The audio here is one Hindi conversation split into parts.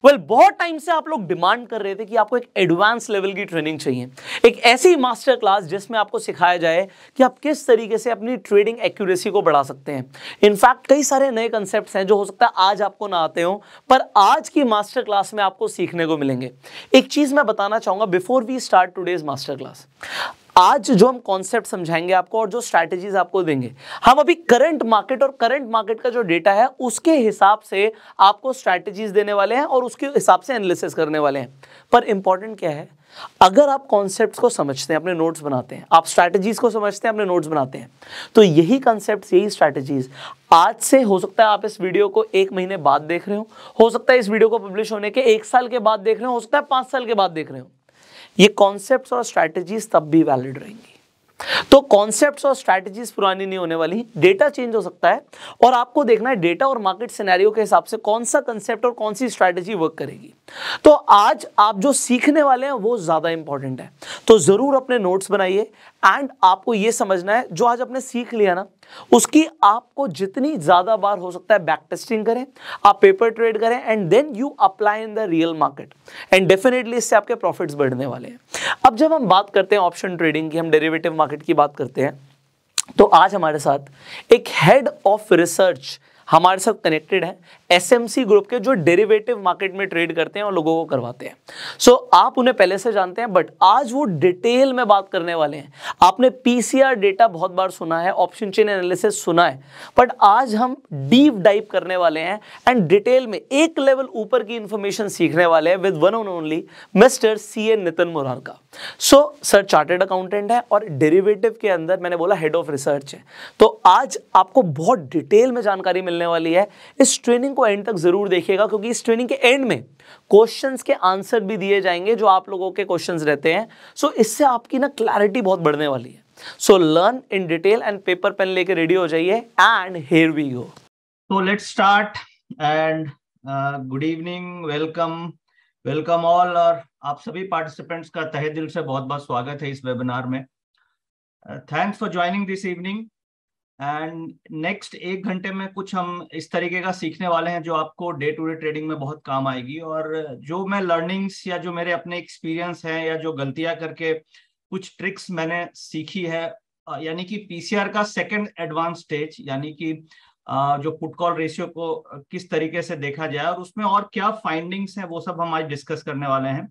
बहुत टाइम से आप लोग डिमांड कर रहे थे कि आपको एक एडवांस लेवल की ट्रेनिंग चाहिए, एक ऐसी मास्टर क्लास जिसमें आपको सिखाया जाए कि आप किस तरीके से अपनी ट्रेडिंग एक्यूरेसी को बढ़ा सकते हैं। इनफैक्ट कई सारे नए कंसेप्ट्स हैं जो हो सकता है आज आपको ना आते हो, पर आज की मास्टर क्लास में आपको सीखने को मिलेंगे। एक चीज मैं बताना चाहूंगा before we start today's master class. आज जो हम कॉन्सेप्ट समझाएंगे आपको और जो स्ट्रैटेजीज आपको देंगे, हम अभी करंट मार्केट और करंट मार्केट का जो डेटा है उसके हिसाब से आपको स्ट्रैटेजीज देने वाले हैं और उसके हिसाब से एनालिसिस करने वाले हैं। पर इंपॉर्टेंट क्या है, अगर आप कॉन्सेप्ट्स को समझते हैं, अपने नोट्स बनाते हैं, आप स्ट्रैटेजीज को समझते हैं, अपने नोट्स बनाते हैं, तो यही कॉन्सेप्ट्स, यही स्ट्रैटेजीज आज से हो सकता है आप इस वीडियो को 1 महीने बाद देख रहे हो सकता है इस वीडियो को पब्लिश होने के 1 साल के बाद देख रहे हो सकता है 5 साल के बाद देख रहे हो, ये कॉन्सेप्ट्स और स्ट्रैटेजीज तब भी वैलिड रहेंगी। तो कॉन्सेप्ट्स और स्ट्रैटेजीज पुरानी नहीं होने वाली, डेटा चेंज हो सकता है और आपको देखना है डेटा और मार्केट सिनेरियो के हिसाब से कौन सा कंसेप्ट और कौन सी स्ट्रैटेजी वर्क करेगी। तो आज आप जो सीखने वाले हैं वो ज्यादा इंपॉर्टेंट है, तो जरूर अपने नोट्स बनाइए एंड आपको यह समझना है जो आज आपने सीख लिया ना, उसकी आपको जितनी ज्यादा बार हो सकता है बैक टेस्टिंग करें, आप पेपर ट्रेड करें and then you apply in the real market and definitely इससे आपके प्रॉफिट्स बढ़ने वाले हैं। अब जब हम बात करते हैं ऑप्शन ट्रेडिंग की, हम डेरिवेटिव मार्केट की बात करते हैं, तो आज हमारे साथ एक हेड ऑफ रिसर्च हमारे साथ कनेक्टेड है, एसएमसी ग्रुप के, जो डेरिवेटिव मार्केट में ट्रेड करते हैं और लोगों को करवाते हैं। सो आप उन्हें पहले से जानते हैं, बट आज वो डिटेल में बात करने वाले हैं। आपने पीसीआर डेटा बहुत बार सुना है, ऑप्शन चेन एनालिसिस सुना है, बट आज हम डीप डाइव करने वाले हैं एंड डिटेल में एक लेवल ऊपर की इंफॉर्मेशन सीखने वाले हैं with one and only mister CA Nitin Murarka. So sir chartered accountant है और डेरिवेटिव के अंदर मैंने बोला हेड ऑफ रिसर्च है, तो आज आपको बहुत डिटेल में जानकारी मिलने वाली है। इस ट्रेनिंग को एंड तक जरूर देखिएगा, क्योंकि इस ट्रेनिंग के एंड में क्वेश्चंस के आंसर भी दिए जाएंगे जो आप लोगों के क्वेश्चंस रहते हैं। सो इससे आपकी ना क्लैरिटी बहुत बढ़ने वाली है। So learn in detail and paper pen लेके रेडी हो जाइए एंड हियर वी गो। तो let's start and good evening, welcome all, और आप सभी पार्टिसिपेंट्स का तहे दिल से बहुत बहुत स्वागत है इस वेबिनार में। Thanks for joining this evening and next 1 घंटे में कुछ हम इस तरीके का सीखने वाले हैं जो आपको डे टू डे ट्रेडिंग में बहुत काम आएगी। और जो मैं लर्निंग्स या जो मेरे अपने एक्सपीरियंस हैं या जो गलतियां करके कुछ ट्रिक्स मैंने सीखी है, यानी कि पीसीआर का सेकंड एडवांस स्टेज, यानी कि जो पुट कॉल रेशियो को किस तरीके से देखा जाए और उसमें और क्या फाइंडिंग्स हैं, वो सब हम आज डिस्कस करने वाले हैं।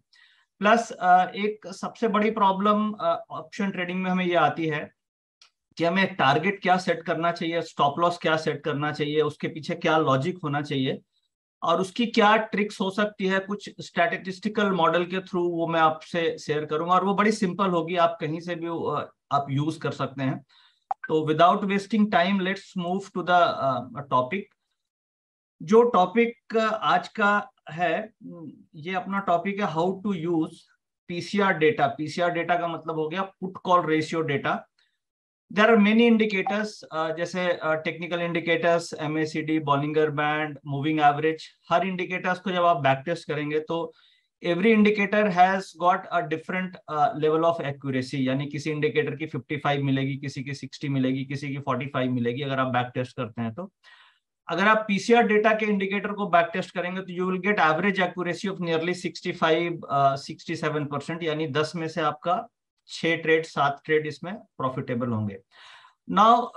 प्लस एक सबसे बड़ी प्रॉब्लम ऑप्शन ट्रेडिंग में हमें ये आती है कि हमें एक टारगेट क्या सेट करना चाहिए, स्टॉप लॉस क्या सेट करना चाहिए, उसके पीछे क्या लॉजिक होना चाहिए और उसकी क्या ट्रिक्स हो सकती है, कुछ स्टैटिस्टिकल मॉडल के थ्रू वो मैं आपसे शेयर करूंगा और वो बड़ी सिंपल होगी, आप कहीं से भी आप यूज कर सकते हैं। तो without wasting time let's move to the topic. जो टॉपिक आज का है, ये अपना टॉपिक है how to use PCR data. PCR data का मतलब हो गया put call ratio data. There are many indicators, जैसे technical indicators, MACD, Bollinger band, moving average. हर इंडिकेटर्स को जब आप बैक टेस्ट करेंगे तो every indicator has got a different level of accuracy, यानी किसी इंडिकेटर की 55 मिलेगी, किसी की 60 मिलेगी, किसी की 45 मिलेगी अगर आप बैक टेस्ट करते हैं। तो अगर आप पीसीआर डेटा के इंडिकेटर को बैक टेस्ट करेंगे तो you will get average accuracy of nearly 65-67%, यानी 10 में से आपका 6 ट्रेड 7 ट्रेड इसमें प्रॉफिटेबल होंगे। नाउ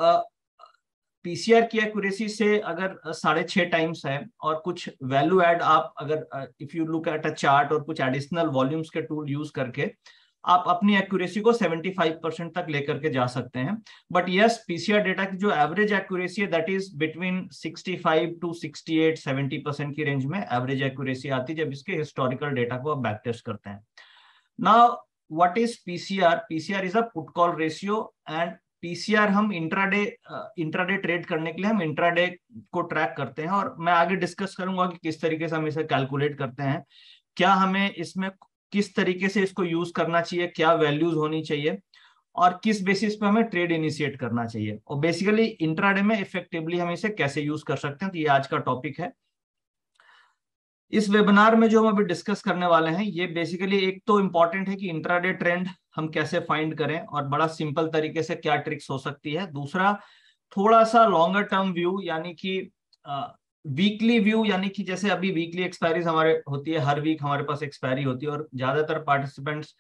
पीसीआर की एक्यूरेसी से अगर 6.5 टाइम्स है और कुछ वैल्यू ऐड आप अगर if you look at a chart और कुछ एडिशनल वॉल्यूम्स के टूल यूज करके आप अपनी एक्यूरेसी को 75% तक लेकर के जा सकते हैं। बट यस, पीसीआर डेटा की जो एवरेज एक्यूरेसी है दैट इज बिटवीन 65 to 68-70% की रेंज में एवरेज एक्यूरेसी आती है जब इसके हिस्टोरिकल डेटा को आप बैक टेस्ट करते हैं। Now what is PCR? PCR is a put call ratio and PCR हम इंट्राडे ट्रेड करने के लिए हम इंट्राडे को ट्रैक करते हैं और मैं आगे डिस्कस करूंगा कि किस तरीके से हम इसे कैलकुलेट करते हैं, क्या हमें इसमें किस तरीके से इसको यूज करना चाहिए, क्या वैल्यूज होनी चाहिए और किस बेसिस पे हमें ट्रेड इनिशिएट करना चाहिए और बेसिकली इंट्राडे में इफेक्टिवली हम इसे कैसे यूज कर सकते हैं। तो ये आज का टॉपिक है। इस वेबिनार में जो हम अभी डिस्कस करने वाले हैं ये बेसिकली एक तो इम्पॉर्टेंट है कि इंट्राडे ट्रेंड हम कैसे फाइंड करें और बड़ा सिंपल तरीके से क्या ट्रिक्स हो सकती है। दूसरा, थोड़ा सा लॉन्गर टर्म व्यू, यानी कि वीकली व्यू, यानी कि जैसे अभी वीकली एक्सपायरीज हमारे होती है, हर वीक हमारे पास एक्सपायरी होती है और ज्यादातर पार्टिसिपेंट्स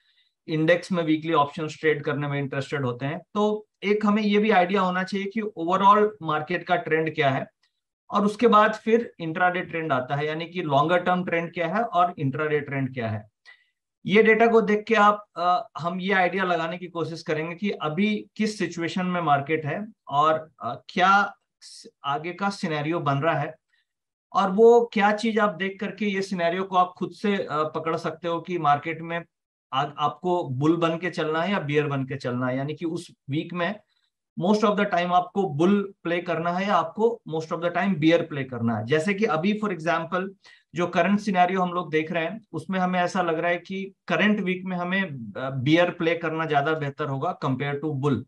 इंडेक्स में वीकली ऑप्शंस ट्रेड करने में इंटरेस्टेड होते हैं। तो एक हमें ये भी आइडिया होना चाहिए कि ओवरऑल मार्केट का ट्रेंड क्या है, और उसके बाद फिर इंट्राडे ट्रेंड आता है, यानी कि लॉन्गर टर्म ट्रेंड क्या है और इंट्राडे ट्रेंड क्या है। ये डेटा को देख के हम ये आइडिया लगाने की कोशिश करेंगे कि अभी किस सिचुएशन में मार्केट है और क्या आगे का सिनेरियो बन रहा है, और वो क्या चीज आप देख करके ये सिनेरियो को आप खुद से पकड़ सकते हो कि मार्केट में आपको बुल बन के चलना है या बियर बन के चलना है। यानी कि उस वीक में मोस्ट ऑफ द टाइम आपको बुल प्ले करना है या आपको most of the time bear play करना है। जैसे कि अभी फॉर एग्जांपल जो करंट सिनेरियो हम लोग देख रहे हैं उसमें हमें ऐसा लग रहा है कि करंट वीक में हमें बियर प्ले करना ज्यादा बेहतर होगा कंपेयर टू बुल।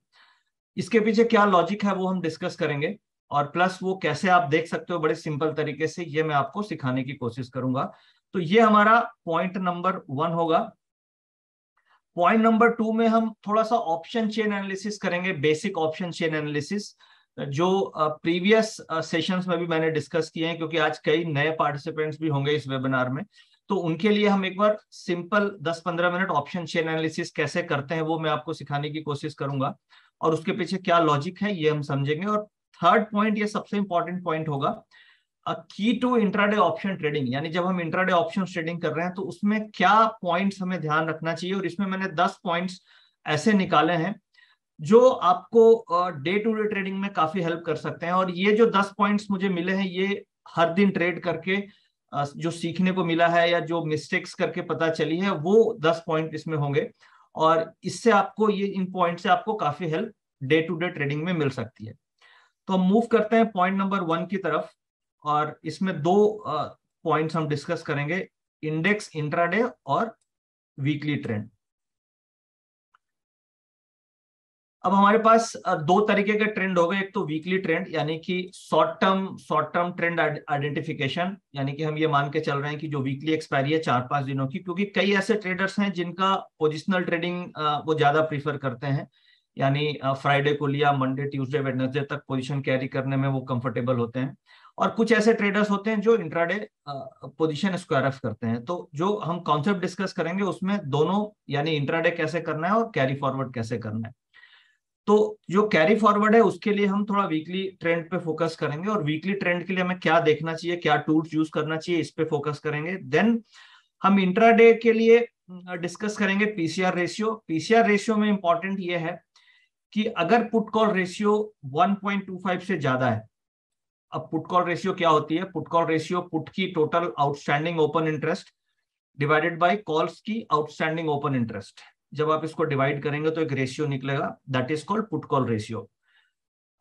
इसके पीछे क्या लॉजिक है वो हम डिस्कस करेंगे, और प्लस वो कैसे आप देख सकते हो बड़े सिंपल तरीके से, ये मैं आपको सिखाने की कोशिश करूंगा। तो ये हमारा पॉइंट नंबर 1 होगा। पॉइंट नंबर 2 में हम थोड़ा सा ऑप्शन चेन एनालिसिस करेंगे, बेसिक ऑप्शन चेन एनालिसिस, जो प्रीवियस सेशंस में भी मैंने डिस्कस किए हैं, क्योंकि आज कई नए पार्टिसिपेंट्स भी होंगे इस वेबिनार में। तो उनके लिए हम एक बार simple 10-15 minute option chain analysis कैसे करते हैं वो मैं आपको सिखाने की कोशिश करूंगा, और उसके पीछे क्या लॉजिक है ये हम समझेंगे। और थर्ड पॉइंट, ये सबसे इंपॉर्टेंट पॉइंट होगा, की टू इंट्राडे ऑप्शन ट्रेडिंग, यानी जब हम इंट्राडे ऑप्शन ट्रेडिंग कर रहे हैं तो उसमें क्या पॉइंट्स हमें ध्यान रखना चाहिए। और इसमें मैंने 10 पॉइंट्स ऐसे निकाले हैं जो आपको डे टू डे ट्रेडिंग में काफी हेल्प कर सकते हैं। और ये जो 10 पॉइंट्स मुझे मिले हैं ये हर दिन ट्रेड करके जो सीखने को मिला है या जो मिस्टेक्स करके पता चली है वो 10 पॉइंट इसमें होंगे, और इससे आपको ये इन पॉइंट से आपको काफी help day to day trading में मिल सकती है। तो हम मूव करते हैं पॉइंट नंबर 1 की तरफ, और इसमें 2 पॉइंट्स हम डिस्कस करेंगे, इंडेक्स इंट्राडे और वीकली ट्रेंड। अब हमारे पास 2 तरीके के ट्रेंड हो गए। एक तो वीकली ट्रेंड, यानी कि शॉर्ट टर्म ट्रेंड आइडेंटिफिकेशन, यानी कि हम ये मान के चल रहे हैं कि जो वीकली एक्सपायरी है 4-5 दिनों की, क्योंकि कई ऐसे ट्रेडर्स हैं जिनका पोजिशनल ट्रेडिंग वो ज्यादा प्रीफर करते हैं, यानी फ्राइडे को लिया मंडे ट्यूसडे वेडनेसडे तक पोजीशन कैरी करने में वो कंफर्टेबल होते हैं। और कुछ ऐसे ट्रेडर्स होते हैं जो इंट्राडे पोजीशन स्क्वायर ऑफ करते हैं। तो जो हम कॉन्सेप्ट डिस्कस करेंगे उसमें दोनों, यानी इंट्राडे कैसे करना है और कैरी फॉरवर्ड कैसे करना है। तो जो कैरी फॉरवर्ड है उसके लिए हम थोड़ा वीकली ट्रेंड पे फोकस करेंगे, और वीकली ट्रेंड के लिए हमें क्या देखना चाहिए, क्या टूल्स यूज करना चाहिए, इस पे फोकस करेंगे। देन हम इंट्राडे के लिए डिस्कस करेंगे पीसीआर रेशियो। पीसीआर रेशियो में इंपॉर्टेंट ये है कि अगर पुट कॉल रेशियो 1.25 से ज्यादा है, अब पुट कॉल रेशियो क्या होती है, पुट कॉल रेशियो पुट की total outstanding open interest divided by calls की आउटस्टैंडिंग ओपन इंटरेस्ट, जब आप इसको डिवाइड करेंगे तो एक रेशियो निकलेगा, that is called put call ratio.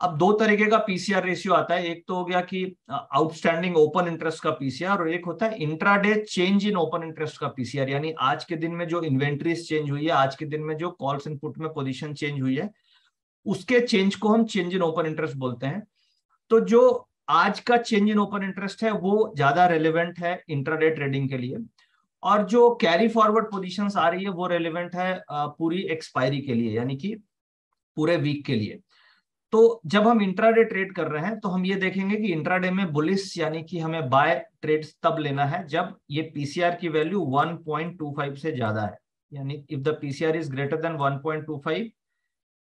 अब 2 तरीके का पीसीआर रेशियो आता है, एक तो हो गया कि आउटस्टैंडिंग ओपन इंटरेस्ट का पीसीआर, और एक होता है intraday change in open interest का पीसीआर, यानी आज के दिन में जो इन्वेंट्रीज चेंज हुई है, आज के दिन में जो कॉल्स एंड पुट में पोजीशन चेंज हुई है, उसके चेंज को हम चेंज इन ओपन इंटरेस्ट बोलते हैं। तो जो आज का चेंज इन ओपन इंटरेस्ट है वो ज्यादा रेलिवेंट है इंट्राडे ट्रेडिंग के लिए, और जो कैरी फॉरवर्ड पोजीशंस आ रही है वो रेलिवेंट है पूरी एक्सपायरी के लिए, यानी कि पूरे वीक के लिए। तो जब हम इंट्राडे ट्रेड कर रहे हैं तो हम ये देखेंगे कि इंट्राडे में बुलिश, यानी कि हमें बाय ट्रेड्स तब लेना है जब ये पीसीआर की वैल्यू 1.25 से ज्यादा है, यानी if the PCR is greater than 1.25,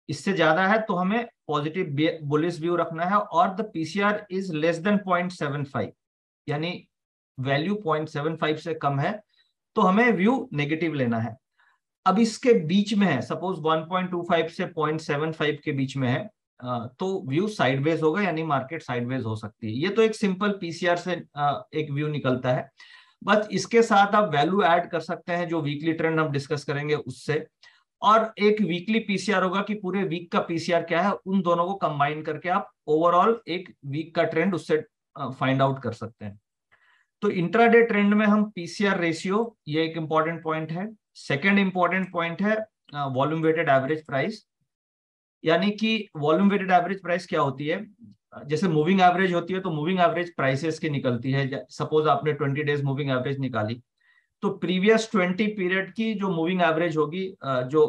इससे ज्यादा है तो हमें पॉजिटिव बुलिश व्यू रखना है, और the PCR is less then 0.75, यानी वैल्यू 0.75 से कम है तो हमें व्यू नेगेटिव लेना है। अब इसके बीच में है, सपोज 1.25 से 0.75 के बीच में है, तो व्यू साइडवेज होगा, यानी मार्केट साइडवेज हो सकती है। ये तो एक सिंपल पीसीआर से एक व्यू निकलता है। बस इसके साथ आप वैल्यू ऐड कर सकते हैं जो वीकली ट्रेंड हम डिस्कस करेंगे उससे, और एक वीकली पीसीआर होगा कि पूरे वीक का पीसीआर क्या है, उन दोनों को कंबाइन करके आप ओवरऑल एक वीक का ट्रेंड उससे फाइंड आउट कर सकते हैं। तो इंट्राडे ट्रेंड में हम पीसीआर रेशियो, ये एक इंपॉर्टेंट पॉइंट है। सेकेंड इंपॉर्टेंट पॉइंट है वॉल्यूम वेटेड एवरेज प्राइस, यानी कि वॉल्यूम वेटेड एवरेज प्राइस क्या होती है, जैसे मूविंग एवरेज होती है तो मूविंग एवरेज प्राइसेस की निकलती है। सपोज आपने 20 डेज मूविंग एवरेज निकाली, तो प्रीवियस 20 पीरियड की जो मूविंग एवरेज होगी, जो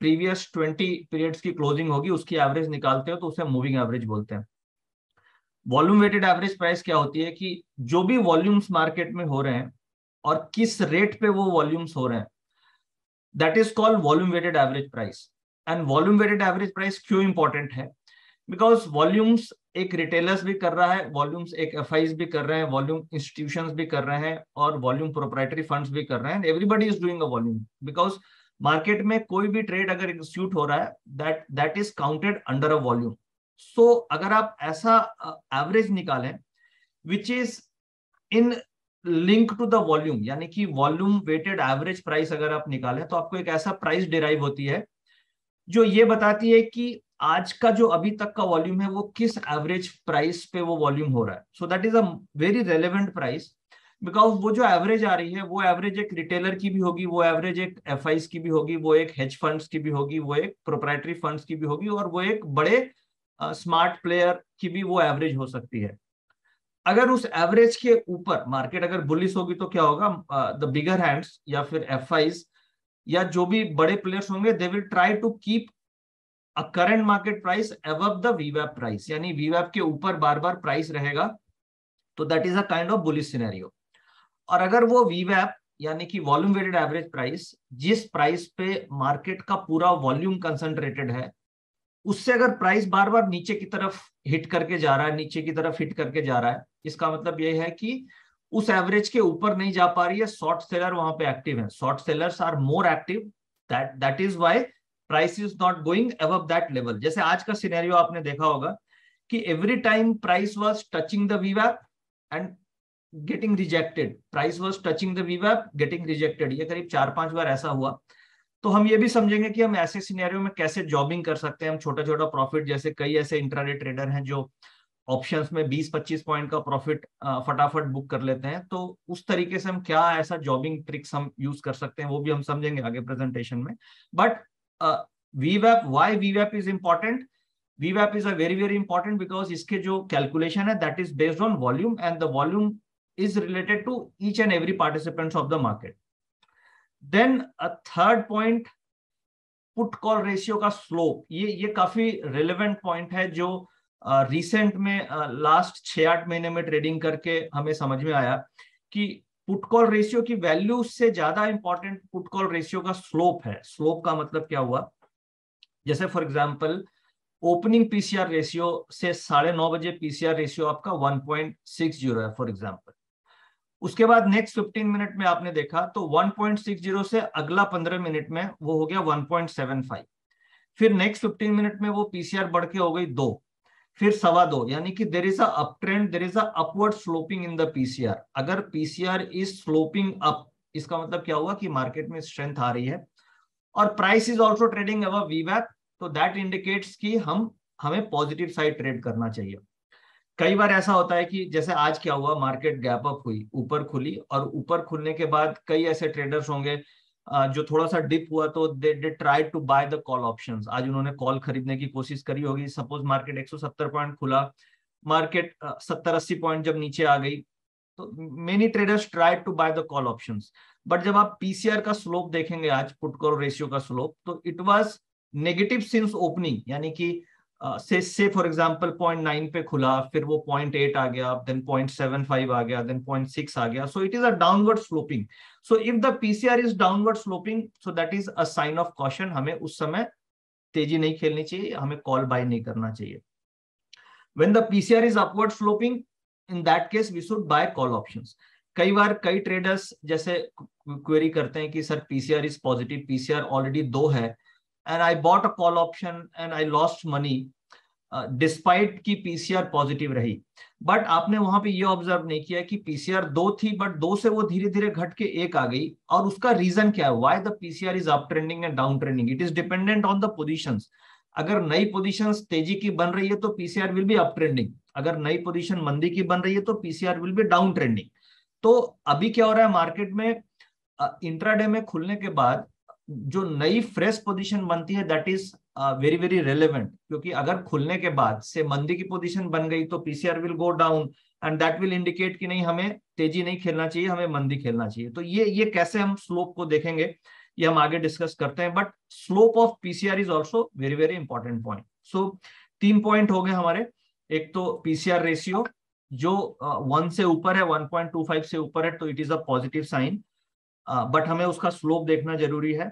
प्रीवियस 20 पीरियड्स की क्लोजिंग होगी उसकी एवरेज निकालते हो तो उसे मूविंग एवरेज बोलते हैं। वॉल्यूम वेटेड एवरेज प्राइस क्या होती है कि जो भी वॉल्यूम्स मार्केट में हो रहे हैं और किस रेट पे वो वॉल्यूम्स हो रहे हैं, that is called volume weighted average price. And volume weighted average price क्यों इंपॉर्टेंट है? बिकॉज वॉल्यूम्स एक रिटेलर्स भी कर रहा है, वॉल्यूम्स एक एफआईज भी कर रहे हैं, वॉल्यूम इंस्टीट्यूशंस भी कर रहे हैं, और वॉल्यूम प्रोप्राइटरी फंड्स भी कर रहे हैं। Everybody is doing a volume, because market में कोई भी ट्रेड अगर एग्जीक्यूट हो रहा है that is counted under a volume. So अगर आप ऐसा एवरेज निकालें which is in link to the volume, यानी कि वॉल्यूम वेटेड एवरेज प्राइस अगर आप निकालें, तो आपको एक ऐसा प्राइस डिराइव होती है जो ये बताती है कि आज का जो अभी तक का वॉल्यूम है वो किस एवरेज प्राइस पे वो वॉल्यूम हो रहा है। So that is a very relevant price, because वो जो एवरेज आ रही है वो एवरेज एक रिटेलर की भी होगी, वो एवरेज एक एफआईज की भी होगी, वो एक हेज फंड्स की भी होगी, वो एक प्रोप्राइटरी फंड्स की भी होगी, और वो एक बड़े स्मार्ट प्लेयर की भी वो एवरेज हो सकती है। अगर उस एवरेज के ऊपर मार्केट अगर बुलिश होगी तो क्या होगा? द बिगर हैंड्स या फिर एफआईज या जो भी बड़े प्लेयर्स होंगे, they will try to keep a current market price above the वीवैप प्राइस, यानी वीवैप के ऊपर बार बार प्राइस रहेगा, तो that is a kind of bullish scenario. और अगर वो वीवैप यानी कि वॉल्यूम वेटेड एवरेज प्राइस, जिस प्राइस पे मार्केट का पूरा वॉल्यूम कंसंट्रेटेड है, उससे अगर प्राइस बार बार नीचे की तरफ हिट करके जा रहा है, नीचे की तरफ हिट करके जा रहा है, इसका मतलब यह है कि उस एवरेज के ऊपर नहीं जा पा रही है, शॉर्ट सेलर वहां पे एक्टिव है, short sellers are more active, that is why price is not going above that level. जैसे आज का सिनेरियो आपने देखा होगा कि every time price was touching the वीवैप and getting rejected, price was touching the वीवैप getting rejected, ये करीब 4-5 बार ऐसा हुआ। तो हम ये भी समझेंगे कि हम ऐसे सिनेरियो में कैसे जॉबिंग कर सकते हैं, हम छोटा छोटा प्रॉफिट, जैसे कई ऐसे इंट्राडे ट्रेडर हैं जो ऑप्शंस में 20-25 पॉइंट का प्रॉफिट फटाफट बुक कर लेते हैं, तो उस तरीके से हम क्या ऐसा जॉबिंग ट्रिक्स हम यूज कर सकते हैं वो भी हम समझेंगे आगे प्रेजेंटेशन में। But वीवैप, why वीवैप is important? वीवैप is a very very important because इसके जो कैलकुलेशन है that is based on volume, and the volume is related to each and every participants of the market. Then a third point, put call ratio का स्लोप। ये काफी रिलेवेंट पॉइंट है जो रिसेंट में लास्ट 6-8 महीने में ट्रेडिंग करके हमें समझ में आया कि पुट कॉल रेशियो की वैल्यू से ज्यादा इंपॉर्टेंट पुट कॉल रेशियो का स्लोप है। स्लोप का मतलब क्या हुआ? जैसे for example opening PCR ratio से 9:30 बजे पीसीआर रेशियो आपका 1.60 है फॉर एग्जांपल, उसके बाद नेक्स्ट 15 मिनट में आपने देखा तो 1.60 से अगला 15 मिनट में वो हो गया 1.75, फिर नेक्स्ट 15 मिनट में वो पीसीआर बढ़ के हो गई 2, फिर 2.25, यानी कि there is a up trend, there is a upward sloping in the PCR. अगर पीसीआर इज स्लोपिंग अप, इसका मतलब क्या हुआ कि मार्केट में स्ट्रेंथ आ रही है और price is also trading above वीवैप, तो दैट इंडिकेट्स कि हमें पॉजिटिव साइड ट्रेड करना चाहिए। कई बार ऐसा होता है कि जैसे आज क्या हुआ, मार्केट गैप अप हुई, ऊपर खुली, और ऊपर खुलने के बाद कई ऐसे ट्रेडर्स होंगे जो थोड़ा सा डिप हुआ तो they try to buy the call options. आज उन्होंने कॉल खरीदने की कोशिश करी होगी। सपोज मार्केट 170 पॉइंट खुला, मार्केट 70-80 पॉइंट जब नीचे आ गई तो many traders try to buy the call options. But जब आप पीसीआर का स्लोप देखेंगे आज, पुट कॉल रेशियो का स्लोप, तो it was negative since opening, यानी कि से फॉर एग्जांपल 0.9 पे खुला, फिर वो 0.8 आ गया, देन 0.75 आ गया, देन 0.6 आ गया, so it is a downward sloping. So if the PCR is downward sloping, so that is a sign of caution, हमें उस समय तेजी नहीं खेलनी चाहिए, हमें कॉल बाय नहीं करना चाहिए। When the PCR is upward sloping, in that case we should buy call options. कई बार कई ट्रेडर्स जैसे क्वेरी करते हैं कि sir PCR is positive, PCR already 2 है, and I bought a call option and I lost money despite की पीसीआर पॉजिटिव रही। बट आपने वहां पे ये ऑब्जर्व नहीं किया कि पीसीआर 2 थी, बट 2 से वो धीरे धीरे घट के 1 आ गई, और उसका रीजन क्या है? Why the PCR is up trending and down trending? It is dependent on the positions. अगर नई पोजीशंस तेजी की बन रही है तो PCR will be up trending, अगर नई पोजीशन मंदी की बन रही है तो PCR will be down trending. तो अभी क्या हो रहा है मार्केट में, इंट्राडे में खुलने के बाद जो नई फ्रेश पोजीशन बनती है that is very very relevant, क्योंकि अगर खुलने के बाद से मंदी की पोजीशन बन गई तो PCR will go down and that will indicate कि नहीं, हमें तेजी नहीं खेलना चाहिए, हमें मंदी खेलना चाहिए। तो ये कैसे हम स्लोप को देखेंगे ये हम आगे डिस्कस करते हैं, but slope of PCR is also very very important point. So 3 point हो गए हमारे। एक तो पीसीआर रेशियो जो 1 से ऊपर है, 1.25 से ऊपर है, तो it is a positive sign, but हमें उसका स्लोप देखना जरूरी है।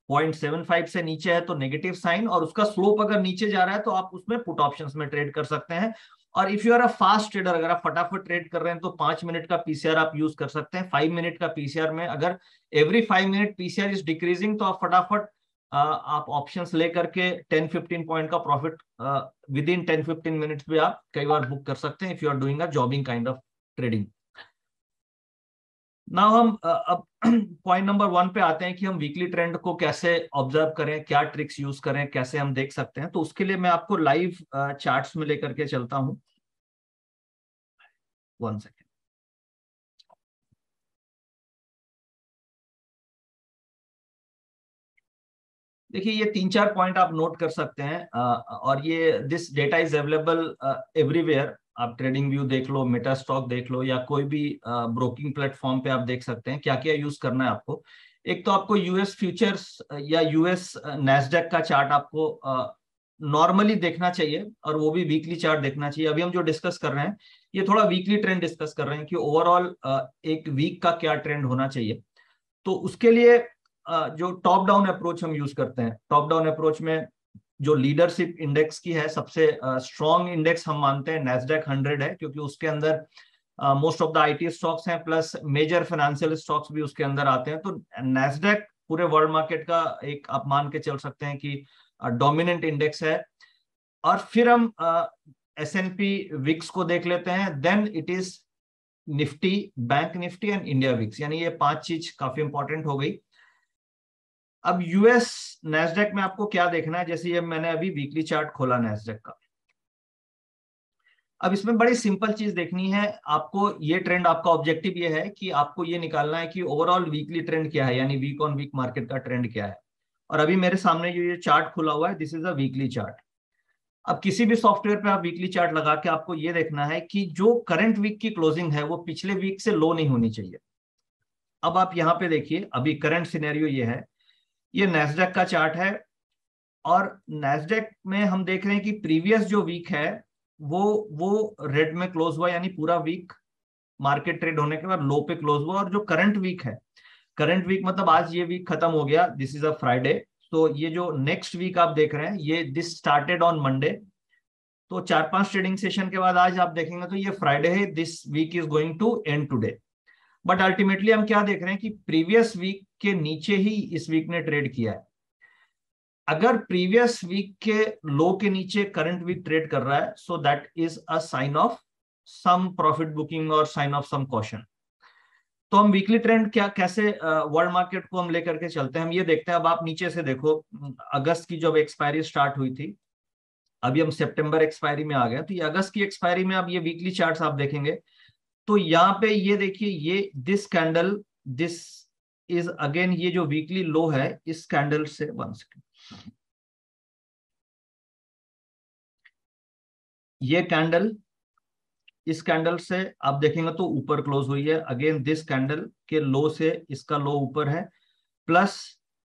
0.75 से नीचे है तो नेगेटिव साइन, और उसका स्लोप अगर नीचे जा रहा है तो आप उसमें पुट ऑप्शंस में ट्रेड कर सकते हैं। और if you are a fast trader, अगर आप फटाफट ट्रेड कर रहे हैं तो 5 मिनट का पीसीआर आप यूज कर सकते हैं। 5 मिनट का पीसीआर में अगर every 5 minute PCR is decreasing, तो आप फटाफट आप ऑप्शंस लेकर के 10-15 पॉइंट का प्रॉफिट विद इन 10-15 मिनट्स भी आप कई बार बुक कर सकते हैं if you are doing a jobbing kind of trading. Now हम अब पॉइंट नंबर 1 पे आते हैं कि हम वीकली ट्रेंड को कैसे ऑब्जर्व करें, क्या ट्रिक्स यूज करें, कैसे हम देख सकते हैं। तो उसके लिए मैं आपको लाइव चार्ट्स में लेकर के चलता हूं। 1 सेकेंड। देखिए ये 3-4 पॉइंट आप नोट कर सकते हैं, और ये this data is available everywhere. आप ट्रेडिंग व्यू देख लो, मेटास्टॉक देख लो, या कोई भी ब्रोकिंग प्लेटफॉर्म पे आप देख सकते हैं क्या क्या यूज करना है आपको। एक तो आपको यूएस फ्यूचर्स या यूएस नैस्डैक का चार्ट आपको नॉर्मली देखना चाहिए, और वो भी वीकली चार्ट देखना चाहिए। अभी हम जो डिस्कस कर रहे हैं ये थोड़ा वीकली ट्रेंड डिस्कस कर रहे हैं कि ओवरऑल एक वीक का क्या ट्रेंड होना चाहिए। तो उसके लिए जो टॉप डाउन अप्रोच हम यूज करते हैं, टॉप डाउन अप्रोच में जो लीडरशिप इंडेक्स की है, सबसे स्ट्रॉन्ग इंडेक्स हम मानते हैं नैस्डैक 100 है, क्योंकि उसके अंदर most of the IT stocks हैं, प्लस मेजर फाइनेंशियल स्टॉक्स भी उसके अंदर आते हैं। तो नैस्डैक पूरे वर्ल्ड मार्केट का एक आप मान के चल सकते हैं कि डोमिनेंट इंडेक्स है। और फिर हम S&P विक्स को देख लेते हैं, then it is Nifty, bank Nifty and India VIX, यानी ये 5 चीज काफी इंपॉर्टेंट हो गई। अब यूएस नैस्डैक में आपको क्या देखना है, जैसे ये मैंने अभी वीकली चार्ट खोला नैस्डैक का। अब इसमें बड़ी सिंपल चीज देखनी है आपको। ये ट्रेंड, आपका ऑब्जेक्टिव ये है कि आपको ये निकालना है कि ओवरऑल वीकली ट्रेंड क्या है, यानी वीक ऑन वीक मार्केट का ट्रेंड क्या है। और अभी मेरे सामने जो ये चार्ट खुला हुआ है, this is a weekly chart. अब किसी भी सॉफ्टवेयर पे आप वीकली चार्ट लगा के आपको ये देखना है कि जो करंट वीक की क्लोजिंग है वो पिछले वीक से लो नहीं होनी चाहिए। अब आप यहाँ पे देखिए, अभी करंट सिनेरियो ये है, ये नैस्डैक का चार्ट है, और नैस्डैक में हम देख रहे हैं कि प्रीवियस जो वीक है वो रेड में क्लोज हुआ, यानी पूरा वीक मार्केट ट्रेड होने के बाद लो पे क्लोज हुआ। और जो करंट वीक है, करंट वीक मतलब आज ये वीक खत्म हो गया, दिस इज अ फ्राइडे, तो ये जो नेक्स्ट वीक आप देख रहे हैं ये दिस स्टार्टेड ऑन मंडे। तो 4-5 ट्रेडिंग सेशन के बाद आज आप देखेंगे तो ये फ्राइडे है, this week is going to end today. But ultimately हम क्या देख रहे हैं कि प्रीवियस वीक के नीचे ही इस वीक ने ट्रेड किया है। अगर प्रीवियस वीक के लो के नीचे करंट वीक ट्रेड कर रहा है, so that is a sign of some profit booking और साइन ऑफ सम कॉशन। तो हम वीकली ट्रेंड क्या कैसे वर्ल्ड मार्केट को हम लेकर के चलते हैं, हम ये देखते हैं। अब आप नीचे से देखो, अगस्त की जब एक्सपायरी स्टार्ट हुई थी, अभी हम सितंबर एक्सपायरी में आ गए, तो ये अगस्त की एक्सपायरी में अब ये वीकली चार्ट्स आप देखेंगे तो यहाँ पे ये देखिए, ये this candle, this is again, ये जो वीकली लो है इस कैंडल से, 1 सेकेंड, ये कैंडल, इस कैंडल से आप देखेंगे तो ऊपर क्लोज हुई है। अगेन दिस कैंडल के लो से इसका लो ऊपर है, प्लस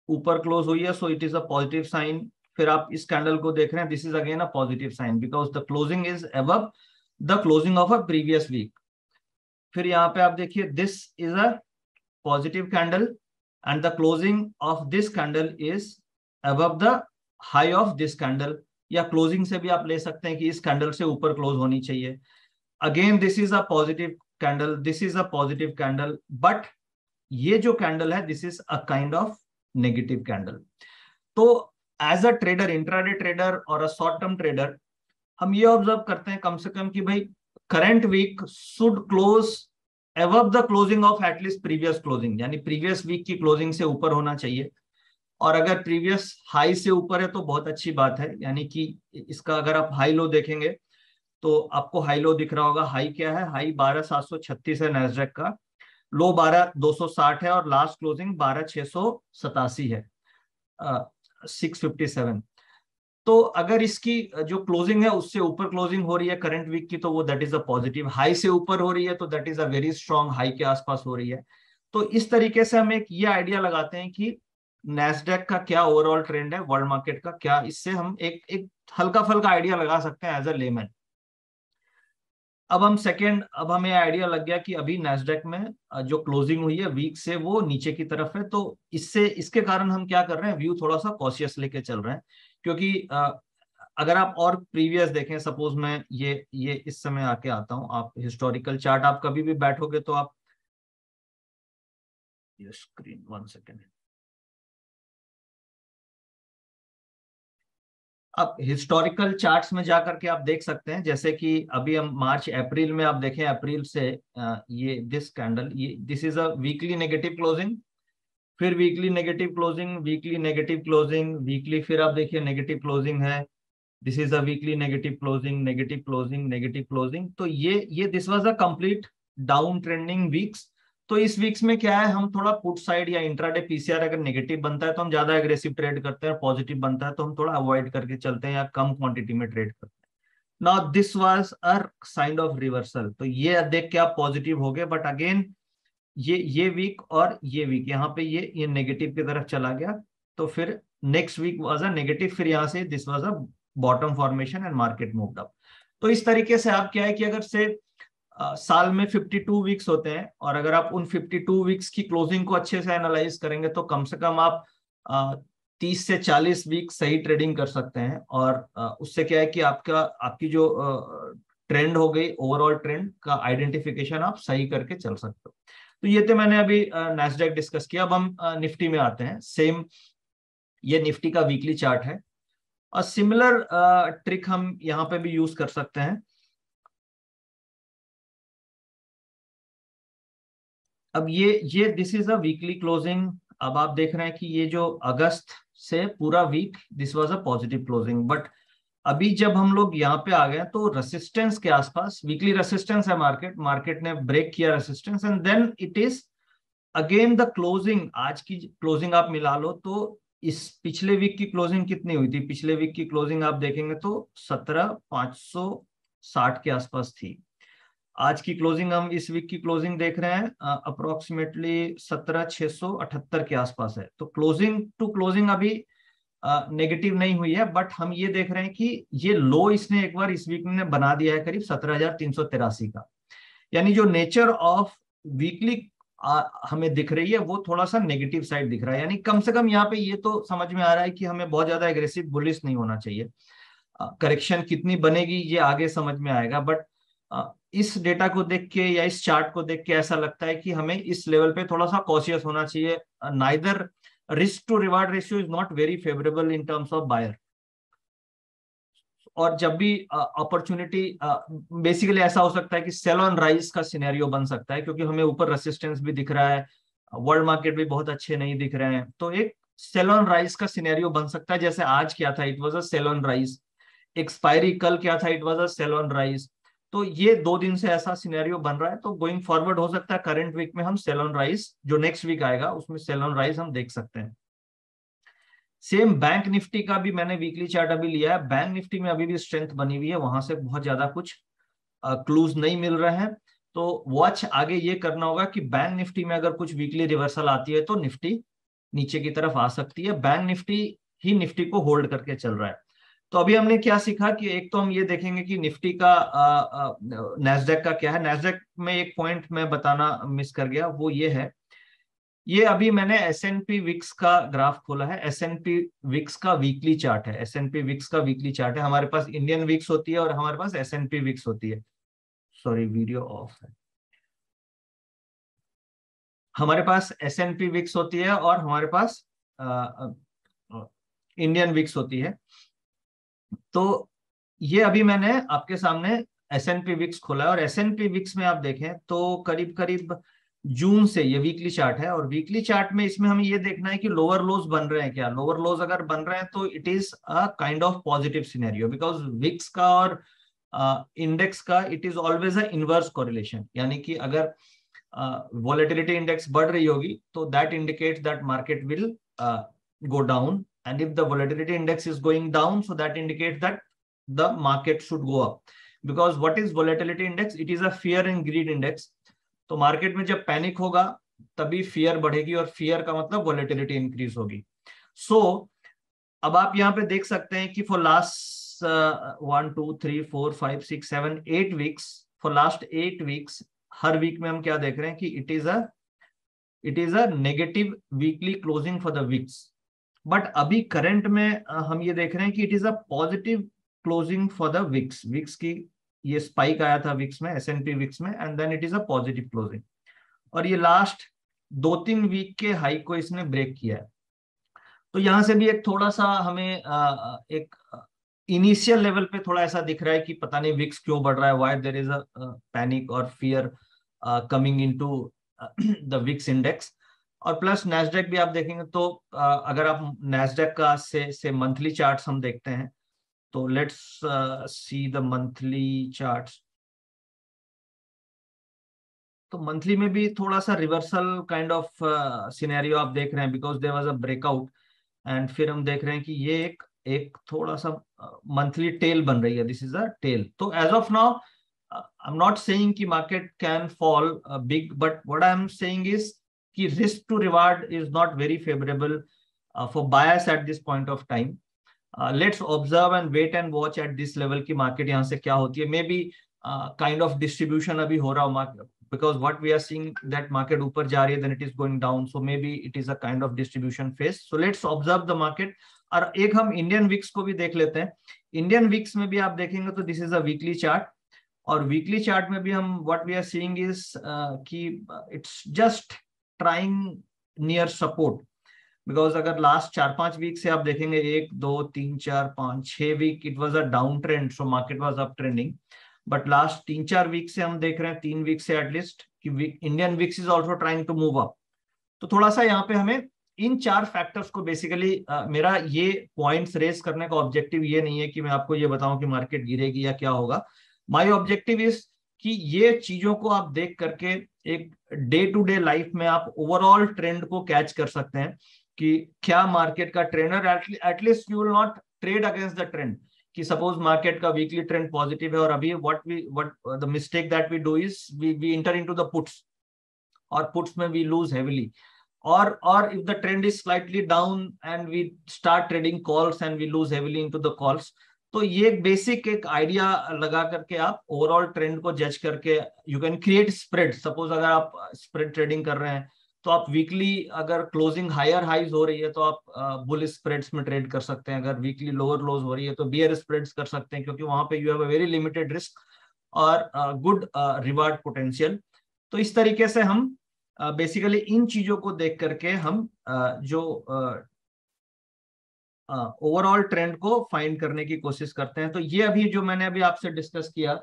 ऊपर क्लोज हुई है, so it is a positive sign. फिर आप इस कैंडल को देख रहे हैं, this is again a positive sign because the closing is above the closing of a previous week. फिर यहाँ पे आप देखिए, this is a positive candle and the closing of this candle is above the high of this candle, या क्लोजिंग से भी आप ले सकते हैं कि इस कैंडल से ऊपर क्लोज होनी चाहिए। Again this is a positive candle, this is a positive candle, but ये जो कैंडल है this is a kind of negative candle. तो as a trader, intraday trader और अ शॉर्ट टर्म ट्रेडर, हम ये ऑब्जर्व करते हैं कम से कम कि भाई current week should close above the closing of at least previous closing, यानी प्रीवियस वीक की क्लोजिंग से ऊपर होना चाहिए। और अगर प्रीवियस हाई से ऊपर है तो बहुत अच्छी बात है, यानी कि इसका अगर आप हाई लो देखेंगे तो आपको हाई लो दिख रहा होगा। हाई क्या है, हाई 12,736 है नैस्डैक का, लो 12,260 है, और लास्ट क्लोजिंग 12,687 है, 657। तो अगर इसकी जो क्लोजिंग है उससे ऊपर क्लोजिंग हो रही है करंट वीक की, तो वो that is a positive. High से ऊपर हो रही है तो that is a very strong, high के आसपास हो रही है। तो इस तरीके से हम एक ये आइडिया लगाते हैं कि नैस्डैक का क्या ओवरऑल ट्रेंड है, वर्ल्ड मार्केट का क्या, इससे हम एक एक हल्का फुल्का आइडिया लगा सकते हैं एज अ लेमैन। अब हमें आइडिया लग गया कि अभी नैस्डैक में जो क्लोजिंग हुई है वीक से वो नीचे की तरफ है, तो इसके कारण हम क्या कर रहे हैं, व्यू थोड़ा सा कॉशियस लेके चल रहे हैं। क्योंकि अगर आप और प्रीवियस देखें, सपोज मैं ये इस समय आके आता हूं, आप हिस्टोरिकल चार्ट आप कभी भी बैठोगे तो आप ये स्क्रीन 1 सेकेंड, अब हिस्टोरिकल चार्ट्स में जाकर के आप देख सकते हैं, जैसे कि अभी हम मार्च अप्रैल में आप देखें, अप्रैल से ये दिस कैंडल, ये this is a weekly negative closing, फिर weekly negative closing, weekly negative closing, weekly फिर आप देखिए नेगेटिव क्लोजिंग है, this is a weekly negative closing, negative closing, negative closing. तो ये this was a complete down trending weeks. तो इस वीक्स में क्या है, हम थोड़ा पुट साइड या इंट्राडे पीसीआर अगर नेगेटिव बनता है तो हम ज्यादा एग्रेसिव ट्रेड करते हैं, पॉजिटिव बनता है तो हम थोड़ा अवॉइड करके चलते हैं या कम क्वांटिटी में ट्रेड करते हैं। Now this was a signed of reversal, तो ये देख के आप पॉजिटिव हो गए, बट अगेन ये वीक और ये वीक यहाँ पे ये नेगेटिव की तरफ चला गया, तो फिर next week was a negative, फिर यहाँ से this was a bottom formation and market moved up. तो इस तरीके से आप क्या है कि अगर से साल में 52 वीक्स होते हैं और अगर आप उन 52 वीक्स की क्लोजिंग को अच्छे से एनालाइज करेंगे तो कम से कम आप 30 से 40 वीक सही ट्रेडिंग कर सकते हैं। और उससे क्या है कि आपकी जो ट्रेंड हो गई, ओवरऑल ट्रेंड का आइडेंटिफिकेशन आप सही करके चल सकते हो। तो ये तो मैंने अभी नैस्डैक डिस्कस किया। अब हम निफ्टी में आते हैं। सेम ये निफ्टी का वीकली चार्ट है और सिमिलर ट्रिक हम यहाँ पे भी यूज कर सकते हैं। अब ये this is a weekly closing. अब आप देख रहे हैं कि ये जो अगस्त से पूरा week this was a positive closing, but अभी जब हम लोग यहाँ पे आ गए तो रेसिस्टेंस के आसपास, वीकली रेसिस्टेंस है, मार्केट ने ब्रेक किया resistance and then it is again the closing. आज की क्लोजिंग आप मिला लो तो इस पिछले वीक की क्लोजिंग कितनी हुई थी, पिछले वीक की क्लोजिंग आप देखेंगे तो 17,560 के आसपास थी। आज की क्लोजिंग, हम इस वीक की क्लोजिंग देख रहे हैं अप्रोक्सीमेटली 17,678 के आसपास है। तो क्लोजिंग टू क्लोजिंग अभी नेगेटिव नहीं हुई है, बट हम ये देख रहे हैं कि ये लो इसने एक बार इस वीक में बना दिया है करीब 17,383 का। यानी जो नेचर ऑफ वीकली हमें दिख रही है वो थोड़ा सा नेगेटिव साइड दिख रहा है। यानी कम से कम यहाँ पे ये तो समझ में आ रहा है कि हमें बहुत ज्यादा एग्रेसिव बुलिश नहीं होना चाहिए। करेक्शन कितनी बनेगी ये आगे समझ में आएगा, बट इस डेटा को देख के या इस चार्ट को देख के ऐसा लगता है कि हमें इस लेवल पे थोड़ा सा कॉशियस होना चाहिए। Neither risk to reward ratio is not very favourable in terms of buyer. और जब भी अपॉर्चुनिटी, बेसिकली ऐसा हो सकता है कि सेल ऑन राइज का सिनेरियो बन सकता है, क्योंकि हमें ऊपर रेसिस्टेंस भी दिख रहा है, वर्ल्ड मार्केट भी बहुत अच्छे नहीं दिख रहे हैं, तो एक सेल ऑन राइज का सिनेरियो बन सकता है। जैसे आज क्या था, it was a sell on rise. Expiry कल क्या था, it was a sell on rise. तो ये 2 दिन से ऐसा सिनेरियो बन रहा है, तो गोइंग फॉरवर्ड हो सकता है करंट वीक में हम सेल ऑन राइज, जो नेक्स्ट वीक आएगा उसमें सेल ऑन राइज हम देख सकते हैं। सेम बैंक निफ्टी का भी मैंने वीकली चार्ट अभी लिया है। बैंक निफ्टी में अभी भी स्ट्रेंथ बनी हुई है, वहां से बहुत ज्यादा कुछ क्लूज नहीं मिल रहे हैं। तो वॉच आगे ये करना होगा कि बैंक निफ्टी में अगर कुछ वीकली रिवर्सल आती है तो निफ्टी नीचे की तरफ आ सकती है। बैंक निफ्टी ही निफ्टी को होल्ड करके चल रहा है। तो अभी हमने क्या सीखा कि एक तो हम ये देखेंगे कि निफ्टी का नैस्डैक का क्या है। नैस्डैक में एक पॉइंट मैं बताना मिस कर गया, वो ये है, ये अभी मैंने एसएनपी विक्स का ग्राफ खोला है। एसएनपी विक्स का वीकली चार्ट है, एसएनपी विक्स का वीकली चार्ट है। हमारे पास इंडियन विक्स होती है और हमारे पास एसएनपी विक्स होती है। सॉरी, वीडियो ऑफ है। हमारे पास एसएनपी विक्स होती है और हमारे पास इंडियन विक्स होती है। तो ये अभी मैंने आपके सामने एसएनपी विक्स खोला है और एसएनपी विक्स में आप देखें तो करीब करीब जून से ये वीकली चार्ट है। और वीकली चार्ट में इसमें हमें ये देखना है कि लोअर लोज बन रहे हैं क्या। लोअर लोज अगर बन रहे हैं तो it is a kind of positive scenario, because VIX का और इंडेक्स का it is always a inverse correlation. यानी कि अगर वॉलेटिलिटी इंडेक्स बढ़ रही होगी तो that indicates that market will go down, and if the volatility index is going down, so that indicates that the market should go up. Because what is volatility index? It is a fear and greed index. तो मार्केट में जब पैनिक होगा तभी फियर बढ़ेगी और फियर का मतलब वॉलेटिलिटी इंक्रीज होगी। सो अब आप यहाँ पे देख सकते हैं कि for last 1 2 3 4 5 6 7 8 weeks for last 8 weeks हर वीक में हम क्या देख रहे हैं कि it is a negative weekly closing for the VIX. But अभी करंट में हम ये देख रहे हैं कि it is a positive closing for the VIX. VIX की ये स्पाइक आया था विक्स में, S&P विक्स में, and then it is a positive closing. और ये लास्ट 2-3 वीक के हाई को इसने ब्रेक किया है। तो यहां से भी एक थोड़ा सा हमें एक इनिशियल लेवल पे थोड़ा ऐसा दिख रहा है कि पता नहीं विक्स क्यों बढ़ रहा है, why there is a panic और fear coming into the VIX index. और प्लस नैस्डैक भी आप देखेंगे तो अगर आप नैस्डैक का से मंथली चार्ट्स हम देखते हैं तो let's see the monthly charts. तो मंथली में भी थोड़ा सा रिवर्सल काइंड ऑफ सिनेरियो आप देख रहे हैं, because there was a breakout and फिर हम देख रहे हैं कि ये एक थोड़ा सा मंथली टेल बन रही है। This is a tail. तो as of now I am not saying कि market can fall big, but what I am saying is कि risk to reward is not very favourable for buyers at this point of time. Let's observe and wait and watch at this level की मार्केट यहाँ से क्या होती है। Maybe kind of distribution अभी हो रहा हो market, because what we are seeing that market ऊपर जा रही है then it is going down, so maybe it is a kind of distribution phase. So let's observe the market. और एक हम इंडियन विक्स को भी देख लेते हैं। इंडियन विक्स में भी आप देखेंगे तो this is a weekly chart, और वीकली चार्ट में भी हम what we are seeing is कि it's just trying near support. Because अगर लास्ट 4-5 वीक से आप देखेंगे 1 2 3 4 5 6 week it was a down trend, so market was up trending. But last 3-4 week से हम देख रहे हैं, 3 वीक से एटलीस्ट, कि Indian VIX is also trying to move up. तो थोड़ा सा यहाँ पे हमें इन 4 फैक्टर्स को बेसिकली मेरा ये पॉइंट्स रेस करने का ऑब्जेक्टिव ये नहीं है कि मैं आपको ये बताऊं कि मार्केट गिरेगी या क्या होगा। माय ऑब्जेक्टिव इज कि ये चीजों को आप देख करके एक डे टू डे लाइफ में आप ओवरऑल ट्रेंड को कैच कर सकते हैं कि क्या मार्केट का trend, at least you will not trade against the trend. कि सपोज मार्केट का वीकली ट्रेंड पॉजिटिव है और अभी what the mistake that we do is we enter into the puts, और पुट्स में वी लूज हेविली। और if the trend is slightly down and we start trading calls and we lose heavily into the calls. तो ये बेसिक एक आइडिया लगा करके आप ओवरऑल ट्रेंड को जज करके you can create spread. Suppose अगर आप स्प्रेड ट्रेडिंग कर रहे हैं तो आप वीकली अगर क्लोजिंग हायर हाइज हो रही है तो आप बुल स्प्रेड्स में ट्रेड कर सकते हैं। अगर वीकली लोअर लोज हो रही है तो बियर स्प्रेड्स कर सकते हैं, क्योंकि वहां पे you have a very limited risk और गुड रिवार्ड पोटेंशियल। तो इस तरीके से हम बेसिकली इन चीजों को देख करके हम जो ओवरऑल ट्रेंड को फाइंड करने की कोशिश करते हैं। तो ये अभी जो मैंने अभी आपसे डिस्कस किया,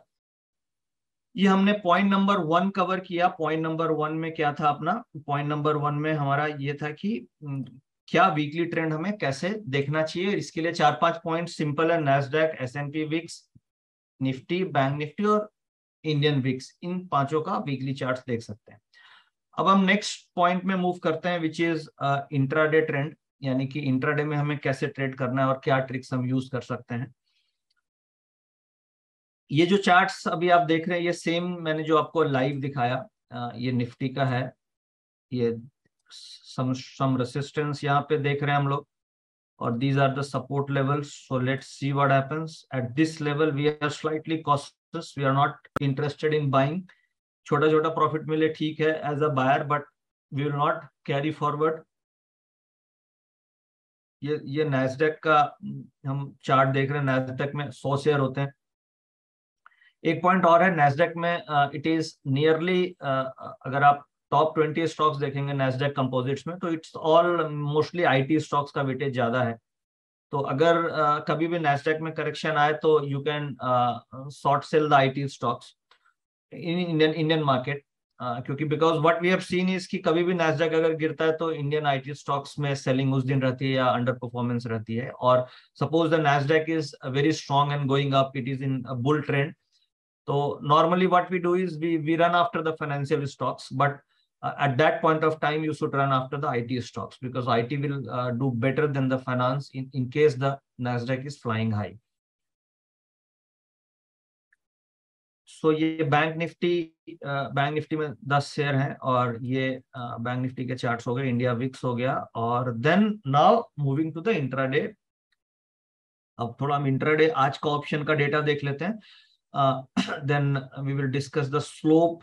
ये हमने पॉइंट नंबर 1 कवर किया। पॉइंट नंबर 1 में क्या था अपना? पॉइंट नंबर 1 में हमारा ये था कि क्या वीकली ट्रेंड हमें कैसे देखना चाहिए। इसके लिए 4-5 पॉइंट सिंपल है। Nasdaq, S&P VIX, Nifty, bank Nifty और इंडियन विक्स, इन पांचों का वीकली चार्ट देख सकते हैं। अब हम नेक्स्ट पॉइंट में मूव करते हैं, विच इज इंट्राडे ट्रेंड, यानी कि इंट्राडे में हमें कैसे ट्रेड करना है और क्या ट्रिक्स हम यूज कर सकते हैं। ये जो चार्ट्स अभी आप देख रहे हैं ये सेम मैंने जो आपको लाइव दिखाया, ये निफ्टी का है। ये सम रेसिस्टेंस यहाँ पे देख रहे हैं हम लोग, और these are the support levels. So let's see what happens. At this level we are slightly cautious, we are not interested in buying. छोटा छोटा प्रॉफिट मिले ठीक है as a buyer, but we will not carry forward. ये नैस्डैक का हम चार्ट देख रहे हैं। नैस्डैक में 100 शेयर होते हैं। एक पॉइंट और है नैस्डैक में, इट इज नियरली, अगर आप टॉप 20 स्टॉक्स देखेंगे नैस्डैक कंपोजिट्स में, तो it's all mostly IT stocks का वेटेज ज्यादा है। तो अगर कभी भी नैस्डैक में करेक्शन आए तो you can short sell the IT stocks in Indian market, क्योंकि because what we have seen is कि कभी भी नैस्डैक अगर गिरता है तो इंडियन IT स्टॉक्स में सेलिंग उस दिन रहती है या अंडर परफॉर्मेंस रहती है। और suppose the Nasdaq is very strong and going up, it is in bull trend, तो normally what we do is we run after the financial stocks, but at that point of time you should run after the IT stocks, because IT will do better than the finance in case the Nasdaq is flying high. So ये बैंक निफ्टी में 10 शेयर हैं, और ये बैंक निफ्टी के चार्ट्स हो गए, इंडिया विक्स हो गया। और then now moving to the intraday. अब थोड़ा हम इंट्राडे आज का ऑप्शन का डेटा देख लेते हैं। then we will discuss the slope.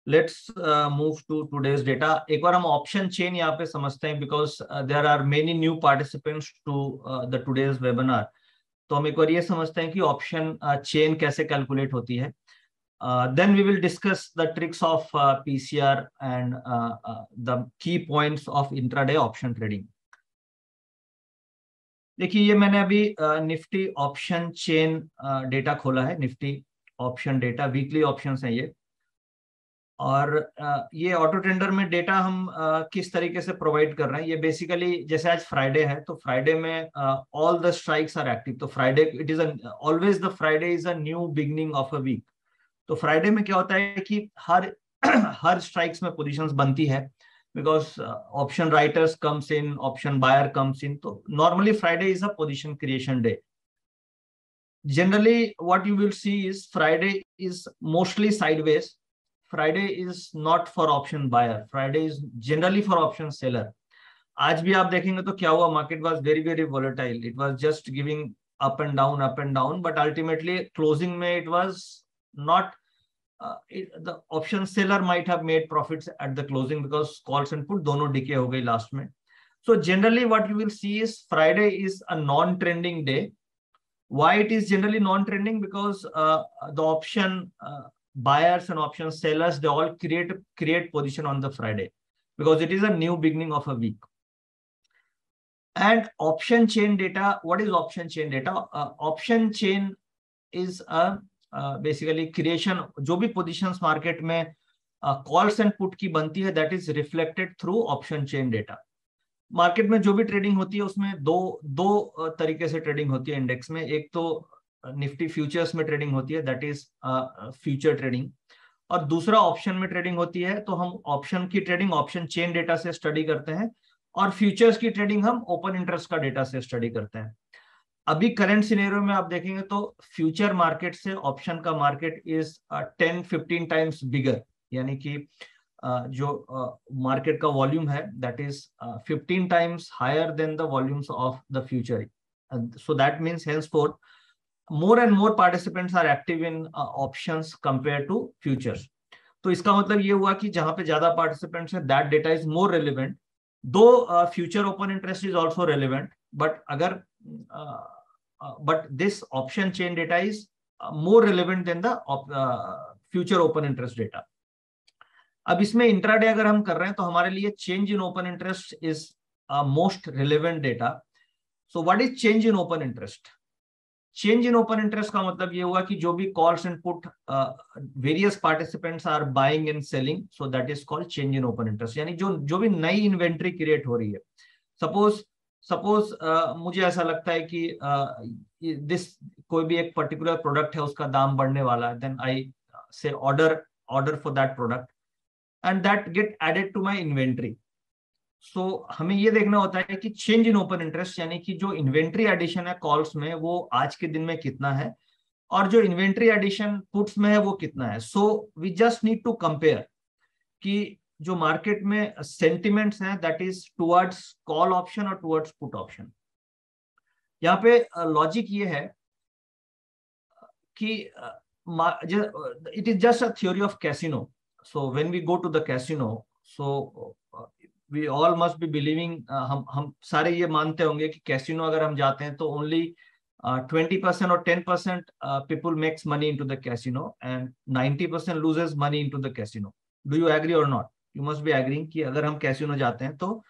Let's move to today's data. एक बार हम ऑप्शन चेन यहाँ पे समझते हैं, because there are many new participants to the today's webinar. तो हम एक बार ये समझते हैं कि ऑप्शन चेन कैसे कैलकुलेट होती है. Then we will discuss the tricks of PCR and the key points of intraday option trading. देखिए ये मैंने अभी निफ्टी ऑप्शन चेन डेटा खोला है. Nifty option data weekly options हैं ये, और ये ऑटो ट्रेंडर में डेटा हम किस तरीके से प्रोवाइड कर रहे हैं. ये बेसिकली जैसे आज फ्राइडे है तो फ्राइडे में all the strikes are active. तो Friday it is always the Friday is a new beginning of a week. तो फ्राइडे में क्या होता है कि हर स्ट्राइक्स में पोजीशंस बनती है, because option writers comes in, option buyer comes in. तो normally Friday is a position creation day. Generally what you will see is Friday is mostly sideways. Friday is not for option buyer. Friday is generally for option seller. आज भी आप देखेंगे तो क्या हुआ, market was very very volatile. It was just giving up and down, but ultimately closing में it was not. The option seller might have made profits at the closing because calls and put दोनों decay हो गई last में. So generally what you will see is Friday is a non-trending day. Why it is generally non-trending? Because the option buyers and option sellers, they all create position on the Friday because it is a new beginning of a week. And option chain data, what is option chain data? Option chain is basically creation, जो भी positions market में calls and put की बनती है, that is reflected through option chain data. Market में जो भी ट्रेडिंग होती है उसमें दो तरीके से ट्रेडिंग होती है इंडेक्स में. एक तो निफ्टी फ्यूचर्स में ट्रेडिंग होती है, दैट इज फ्यूचर ट्रेडिंग, और दूसरा ऑप्शन में ट्रेडिंग होती है. तो हम ऑप्शन की ट्रेडिंग ऑप्शन चेन डेटा से स्टडी करते हैं, और फ्यूचर्स की ट्रेडिंग हम ओपन इंटरेस्ट का डेटा से स्टडी करते हैं. अभी करंट सिनेरियो में आप देखेंगे तो फ्यूचर मार्केट से ऑप्शन का मार्केट इज 10-15 टाइम्स बिगर, यानी कि जो मार्केट का वॉल्यूम है that is 15 times higher than the volumes of the future. So that means henceforth more and more participants are active in options compared to futures. तो इसका मतलब ये हुआ कि जहां पे ज्यादा participants हैं, that data is more relevant. Though future open interest is also relevant, but अगर but this option chain data is more relevant than the future open interest data. अब इसमें इंट्राडे अगर हम कर रहे हैं तो हमारे लिए change in open interest is most relevant data. So what is change in open interest? Change in open interest का मतलब ये हुआ कि जो भी calls and put various participants are buying and selling, so that is called change in open interest. यानी जो भी नई इन्वेंट्री क्रिएट हो रही है. सपोज मुझे ऐसा लगता है कि दिस कोई भी एक पर्टिकुलर प्रोडक्ट है, उसका दाम बढ़ने वाला है, then I say order for that product and that get added to my inventory. So हमें ये देखना होता है कि चेंज इन ओपन इंटरेस्ट, यानी कि जो इन्वेंट्री एडिशन है कॉल्स में वो आज के दिन में कितना है, और जो इन्वेंट्री एडिशन पुट्स में है वो कितना है. So we just need to compare कि जो मार्केट में सेंटिमेंट्स हैं that is towards call option और टुवर्ड्स पुट ऑप्शन. यहाँ पे लॉजिक ये है कि it is just a theory of casino. So when we go to the casino, so we all must be believing, हम सारे ये मानते होंगे कि कैसीनो अगर हम जाते हैं तो only 20% और 10% people makes money into the casino and 90% loses money into the casino. Do you agree or not? You must be agreeing कि अगर हम कैसीनो जाते हैं तो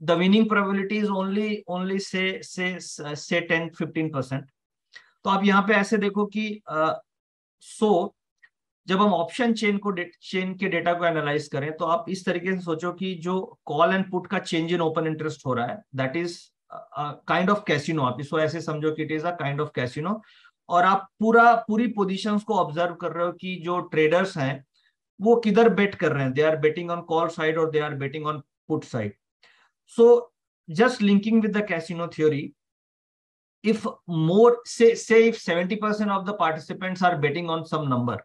the winning probability is only say 10-15%. तो आप यहाँ पे ऐसे देखो कि जब हम ऑप्शन चेन के डेटा को एनालाइज करें तो आप इस तरीके से सोचो कि जो कॉल एंड पुट का चेंज इन ओपन इंटरेस्ट हो रहा है that is kind of casino. आप इसको ऐसे समझो कि it is a kind of casino, और आप पूरी पोजीशंस को ऑब्जर्व कर रहे हो कि जो ट्रेडर्स हैं वो किधर बेट कर रहे हैं. They are betting on call side और they are betting on put side. So just linking with the casino theory, if more say if 70% of the participants are betting on some number,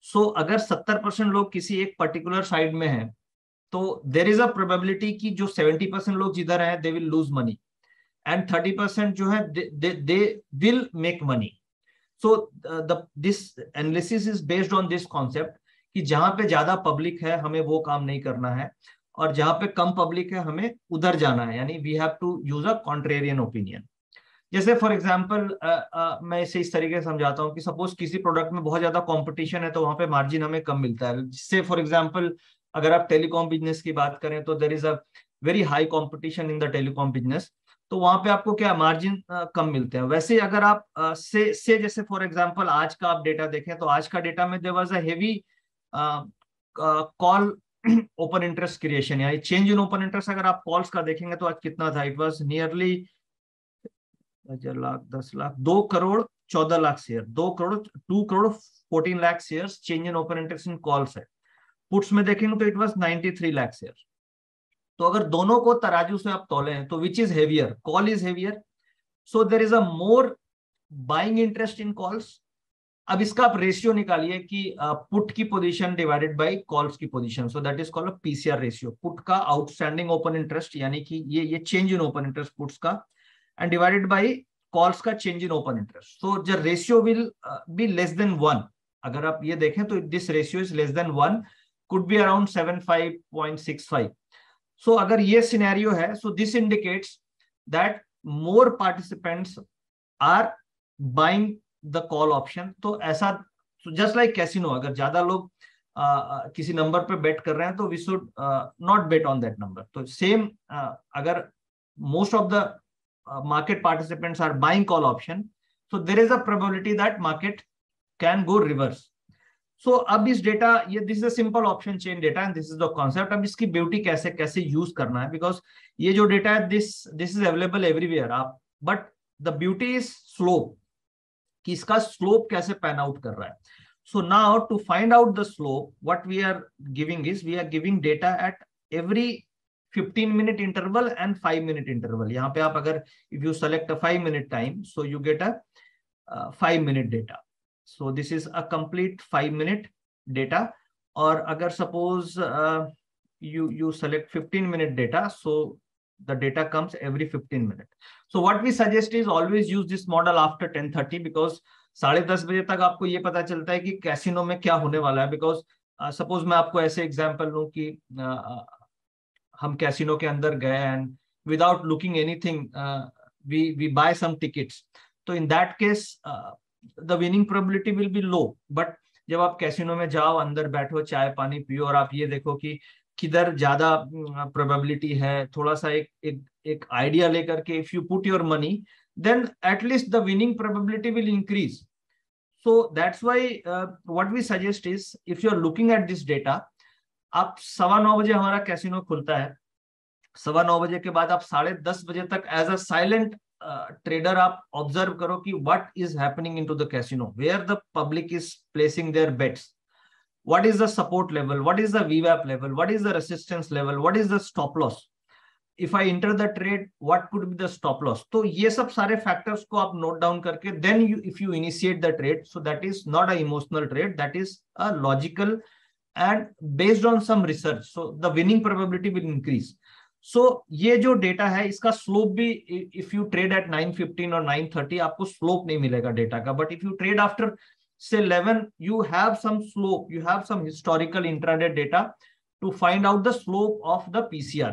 सो अगर 70% लोग किसी एक पर्टिकुलर साइड में हैं तो देयर इज अ प्रोबेबिलिटी कि जो 70% लोग जिधर हैं they will lose money, and 30% जो है they will make money. So this analysis is based on this concept कि जहां पे ज्यादा पब्लिक है हमें वो काम नहीं करना है, और जहां पे कम पब्लिक है हमें उधर जाना है, यानी we have to use a contrarian opinion. जैसे फॉर एग्जांपल मैं इसे इस तरीके से समझाता हूँ कि सपोज किसी प्रोडक्ट में बहुत ज्यादा कंपटीशन है तो वहां पे मार्जिन हमें कम मिलता है. जिससे फॉर एग्जांपल अगर आप टेलीकॉम बिजनेस की बात करें तो there is a very high competition in the telecom business, तो वहां पे आपको क्या मार्जिन कम मिलते हैं. वैसे अगर आप से जैसे फॉर एग्जांपल आज का आप डेटा देखें तो आज का डेटा में there was a heavy call open interest creation, यानी चेंज इन ओपन इंटरेस्ट. अगर आप कॉल्स का देखेंगे तो आज कितना था, it was nearly 10 lakh 2 crore 14 lakh share, 2 crore 14 lakh share change in open interest in calls है. पुट्स में देखेंगे तो इट वाज 93 लाख शेयर. तो अगर दोनों को तराजू से आप तौले हैं तो which is heavier, call is heavier. So there is a more buying interest in calls. अब इसका आप रेशियो निकालिए कि पुट की पोजीशन डिवाइडेड बाय कॉल्स की position, so that is called a PCR ratio. Put का आउटस्टैंडिंग ओपन इंटरेस्ट यानी कि ये change in open interest puts का, एंड डिवाइडेड बाय कॉल्स का change in open interest. So the ratio will be less than 1. अगर आप ये देखें तो this ratio is less than 1, could be around 75.65. सो अगर ये सिनेरियो है, so this indicates that more participants are buying the call option. तो ऐसा जस्ट लाइक कैसीनो, अगर ज्यादा लोग किसी नंबर पे बेट कर रहे हैं तो we should not bet on that number. तो सेम अगर most of the market participants are buying call option, so there is a probability that market can go reverse. So अब इस डेटा, ये this is a simple option chain data and this is the concept. अब इसकी ब्यूटी कैसे यूज करना है, बिकॉज ये जो डेटा है this is available everywhere आप, but the beauty is slope, कि इसका स्लोप कैसे पैन आउट कर रहा है. So now to find out the slope, what we are giving is we are giving data at every 15-minute interval and 5-minute interval. यहाँ पे आप अगर if you select a 5-minute time, so you get a 5-minute data. So this is a complete 5-minute data. और अगर suppose you select 15-minute data, so the data comes every 15 minutes. So what we suggest is always use this model after 10:30 because 10:30 बजे तक आपको ये पता चलता है कि कैसीनो में क्या होने वाला है. बिकॉज सपोज मैं आपको ऐसे एग्जाम्पल लूं कि हम कैसीनो के अंदर गए and without looking anything we buy some tickets, तो in that case the winning probability will be low. But जब आप कैसीनो में जाओ, अंदर बैठो, चाय पानी पियो और आप ये देखो कि किधर ज्यादा प्रोबेबिलिटी है, थोड़ा सा एक आइडिया लेकर के if you put your money then at least the winning probability will increase. So that's why what we suggest is if you are looking at this data, आप 9:15 बजे हमारा कैसीनो खुलता है, 9:15 बजे के बाद आप 10:30 बजे तक एज अ साइलेंट ट्रेडर आप ऑब्जर्व करो कि what is happening into the casino, where the public is placing their bets, what is the support level, what is the VWAP level, what is the resistance level, what is the stop loss, if I enter the trade, what could be the stop loss. तो ये सब सारे factors को आप note down करके then if you initiate the trade, so that is not a emotional trade, that is a logical and based on some research, so the winning probability will increase. So ये जो डेटा है इसका स्लोप भी if you trade at 9:15 और 9:30 आपको स्लोप नहीं मिलेगा डेटा का, but if you trade after say 11 you have some slope, you have some historical intraday data to find out the slope of the PCR.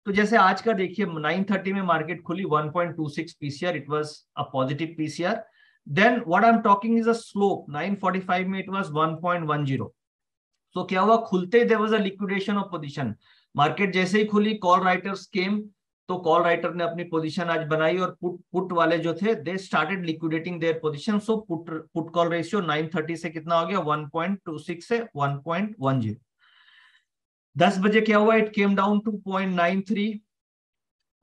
तो जैसे आज का देखिए 9:30 में मार्केट खुली 1.26 PCR, it was a positive PCR. Then what I am talking is a slope. 9:45 में इट वाज 1.10. तो क्या हुआ, खुलते there was a liquidation of position. Market जैसे ही खुली कॉल राइटर्स केम, तो कॉल राइटर ने अपनी पोजीशन आज बनाई और पुट वाले जो थे they started liquidating their position. So put call ratio 9:30 से कितना हो गया, 1.26 से 1.10. 10 बजे क्या हुआ, it came down to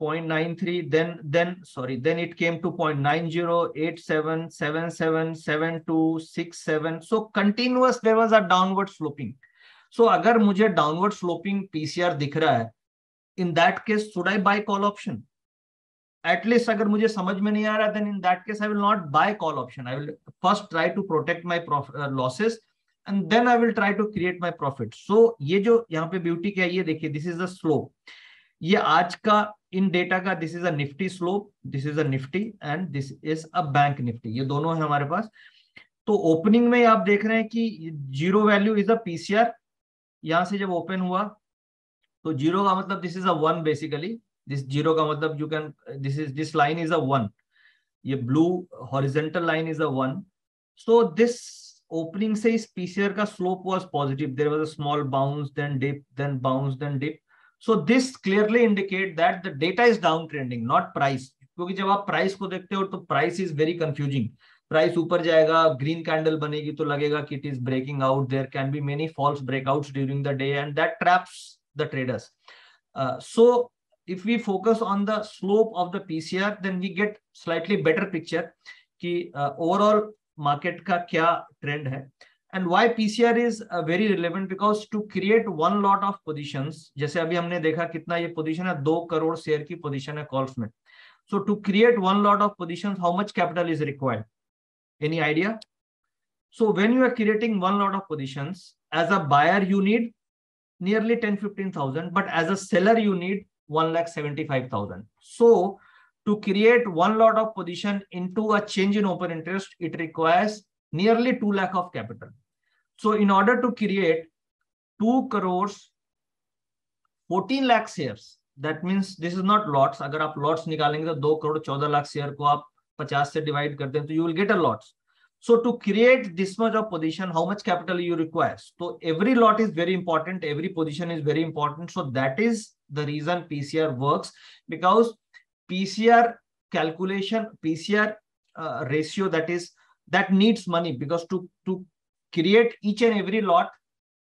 0.93, then it came to 0.90, 87, 77, 72, 67. So continuous there was a downward sloping. So अगर मुझे downward sloping PCR दिख रहा है, in that case should I buy call option? At least अगर मुझे समझ में नहीं आ रहा, then in that case I will not buy call option. I will first try to protect my losses and then I will try to create my profit. So ये जो यहाँ पे ब्यूटी क्या है, ये देखिए, this is the slope. ये आज का इन डेटा का this is a Nifty slope, this is a Nifty and this is a bank Nifty, ये दोनों है हमारे पास। तो ओपनिंग में आप देख रहे हैं कि zero value is a PCR. यहां से जब ओपन हुआ तो जीरो का मतलब this is a one basically, this zero का मतलब you can this line is a one, ये blue horizontal line is a one. So this opening से इस पीसीआर का slope was positive, there was a small bounce then dip then bounce then dip. So this clearly indicate that the data is down trending, not price, क्योंकि जब आप प्राइस को देखते हो तो price is very confusing. Price ऊपर जाएगा, ग्रीन कैंडल बनेगी तो लगेगा कि it is breaking out, there can be many false breakouts during the day and that traps the traders. So if we focus on the slope of the PCR, then we get slightly better picture कि overall market का क्या trend है। And why PCR is very relevant, because to create one lot of positions, जैसे अभी हमने देखा कितना ये position है, 2 करोड़ शेयर की position है calls में। So to create one lot of positions, how much capital is required? Any idea? So when you are creating one lot of positions, as a buyer you need nearly 10-15,000, but as a seller you need 1,75,000. So to create one lot of position into a change in open interest, it requires nearly 2 lakh of capital. So in order to create 2 crores 14 lakh shares, that means this is not lots, अगर आप lots निकालेंगे तो 2 करोड़ 14 लाख शेयर को आप 50 से डिवाइड करते हैं तो you will get a lots. So to create this much of position, how much capital you require? So every lot is very important, every position is very important. So that is the reason PCR works, because PCR calculation, PCR ratio, that needs money, because to create each and every lot,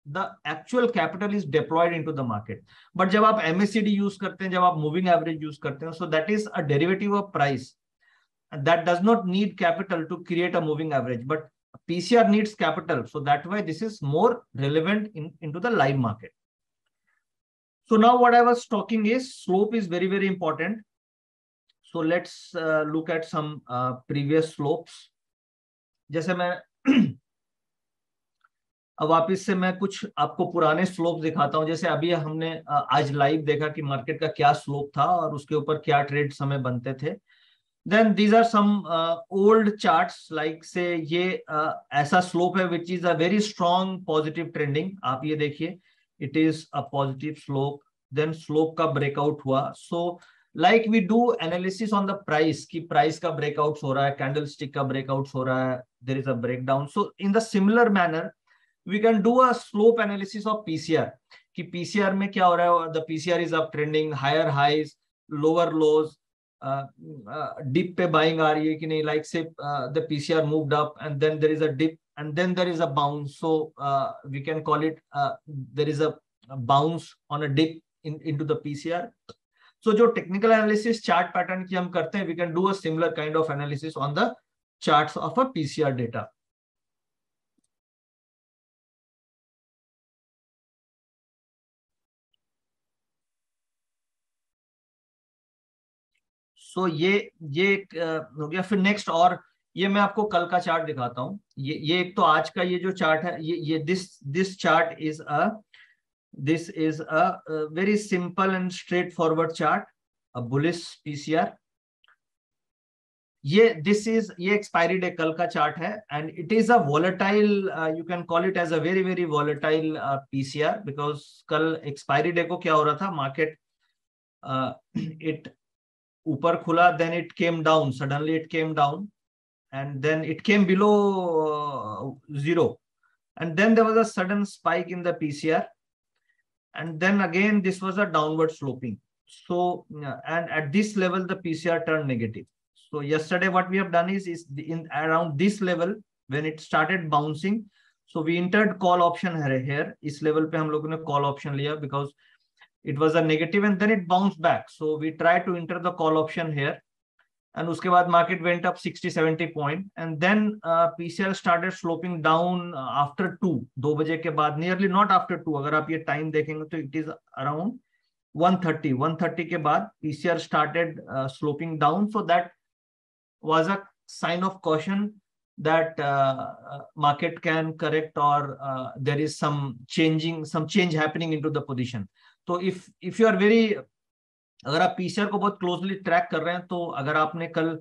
the actual capital is deployed into the market. But जब आप MACD use करते हैं, जब आप moving average use करते हैं, so that is a derivative of price. That does not need capital to create a moving average, but PCR needs capital. So that way this is more relevant into the live market. So now what I was talking is slope is very, very important. So let's look at some previous slopes. जैसे मैं अब वापिस से मैं कुछ आपको पुराने स्लोप दिखाता हूं। जैसे अभी हमने आज लाइव देखा कि मार्केट का क्या स्लोप था और उसके ऊपर क्या ट्रेड्स हमें बनते थे। Then these are some old charts, like say ये ऐसा स्लोप है which is a very strong positive trending। आप ये देखिए, it is a positive slope, then slope का breakout हुआ। So like we do analysis on the price कि price का breakouts हो रहा है, candlestick का breakouts हो रहा है, there is a breakdown। So in the similar manner we can do a slope analysis of PCR कि PCR में क्या हो रहा है, the PCR is uptrending, higher highs, lower lows, dip पे buying आ रही है कि नहीं, like say the PCR moved up and then there is a dip and then there is a bounce, so we can call it there is a bounce on a dip into the PCR। so जो technical analysis chart pattern की हम करते हैं, we can do a similar kind of analysis on the charts of a PCR data। सो ये हो गया। फिर नेक्स्ट, और ये मैं आपको कल का चार्ट दिखाता हूँ। ये एक तो आज का ये जो चार्ट है, ये this chart is a very simple and straightforward chart, a bullish PCR. ये एक्सपायरी डे कल का चार्ट है and it is a volatile, you can call it as a very very volatile PCR, because कल एक्सपायरी डे को क्या हो रहा था, मार्केट इट ऊपर खुला, then it came down, suddenly it came down and then it came below zero and then there was a sudden spike in the PCR and then again this was a downward sloping। so and at this level the PCR turned negative। so yesterday what we have done is in around this level when it started bouncing, so we entered call option here। इस level पे हम लोगों ने call option लिया because it was a negative and then it bounced back, so we tried to enter the call option here and उसके बाद market went up 60-70 point and then PCL started sloping down after 2 बजे के बाद, nearly not after 2, अगर आप ये time देखेंगे तो it is around 1:30 के बाद PCL started sloping down। so that was a sign of caution that market can correct or there is some change happening into the position। so if you are very अगर आप पीसीआर को बहुत क्लोजली ट्रैक कर रहे हैं तो अगर आपने कल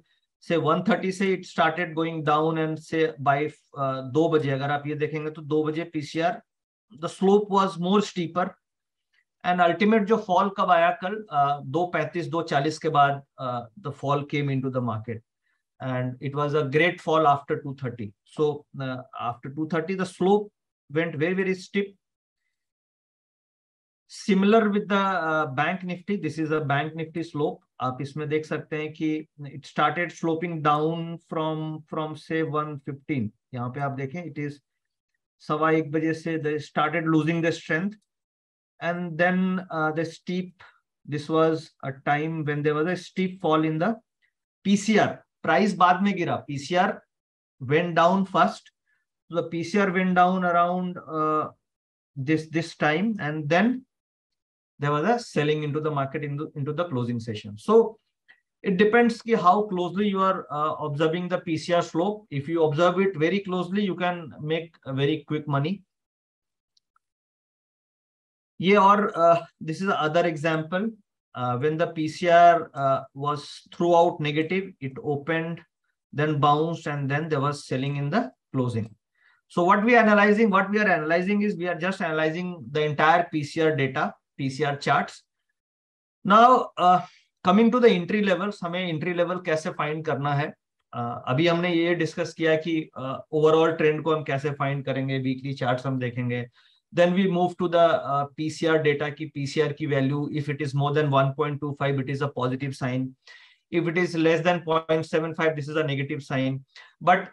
से 130 से it started going down and से बाय 2 बजे अगर आप ये देखेंगे तो 2 बजे PCR the slope was more steeper and ultimate जो फॉल कब आया कल 2:35 2:40 के बाद the fall came into the market and it was a great fall after 2:30. So after 2:30 the slope went very very steep. Similar with the bank nifty, this is a bank nifty slope. आप इसमें देख सकते हैं कि it started sloping down from say 115. यहाँ पे आप देखें it is 1:15 बजे से they started losing the strength and then the steep, this was a time when there was a steep fall in the PCR. Price बाद में गिरा, PCR went down first. So the PCR went down around this time, and then there was a selling into the market into the closing session. So it depends ki how closely you are observing the PCR slope. If you observe it very closely, you can make a very quick money. Ye aur this is another example. When the PCR was throughout negative, it opened, then bounced, and then there was selling in the closing. So what we are analyzing is we are just analyzing the entire PCR data, PCR charts. Now coming to the entry levels, हमें entry level कैसे find करना है? अभी हमने ये डिस्कस किया कि ओवरऑल ट्रेंड को हम कैसे फाइंड करेंगे, वीकली चार्ट्स हम देखेंगे. Then we move to the PCR data ki PCR ki value, if it is more than 1.25 it is a positive sign, if it is less than 0.75 this is a negative sign. But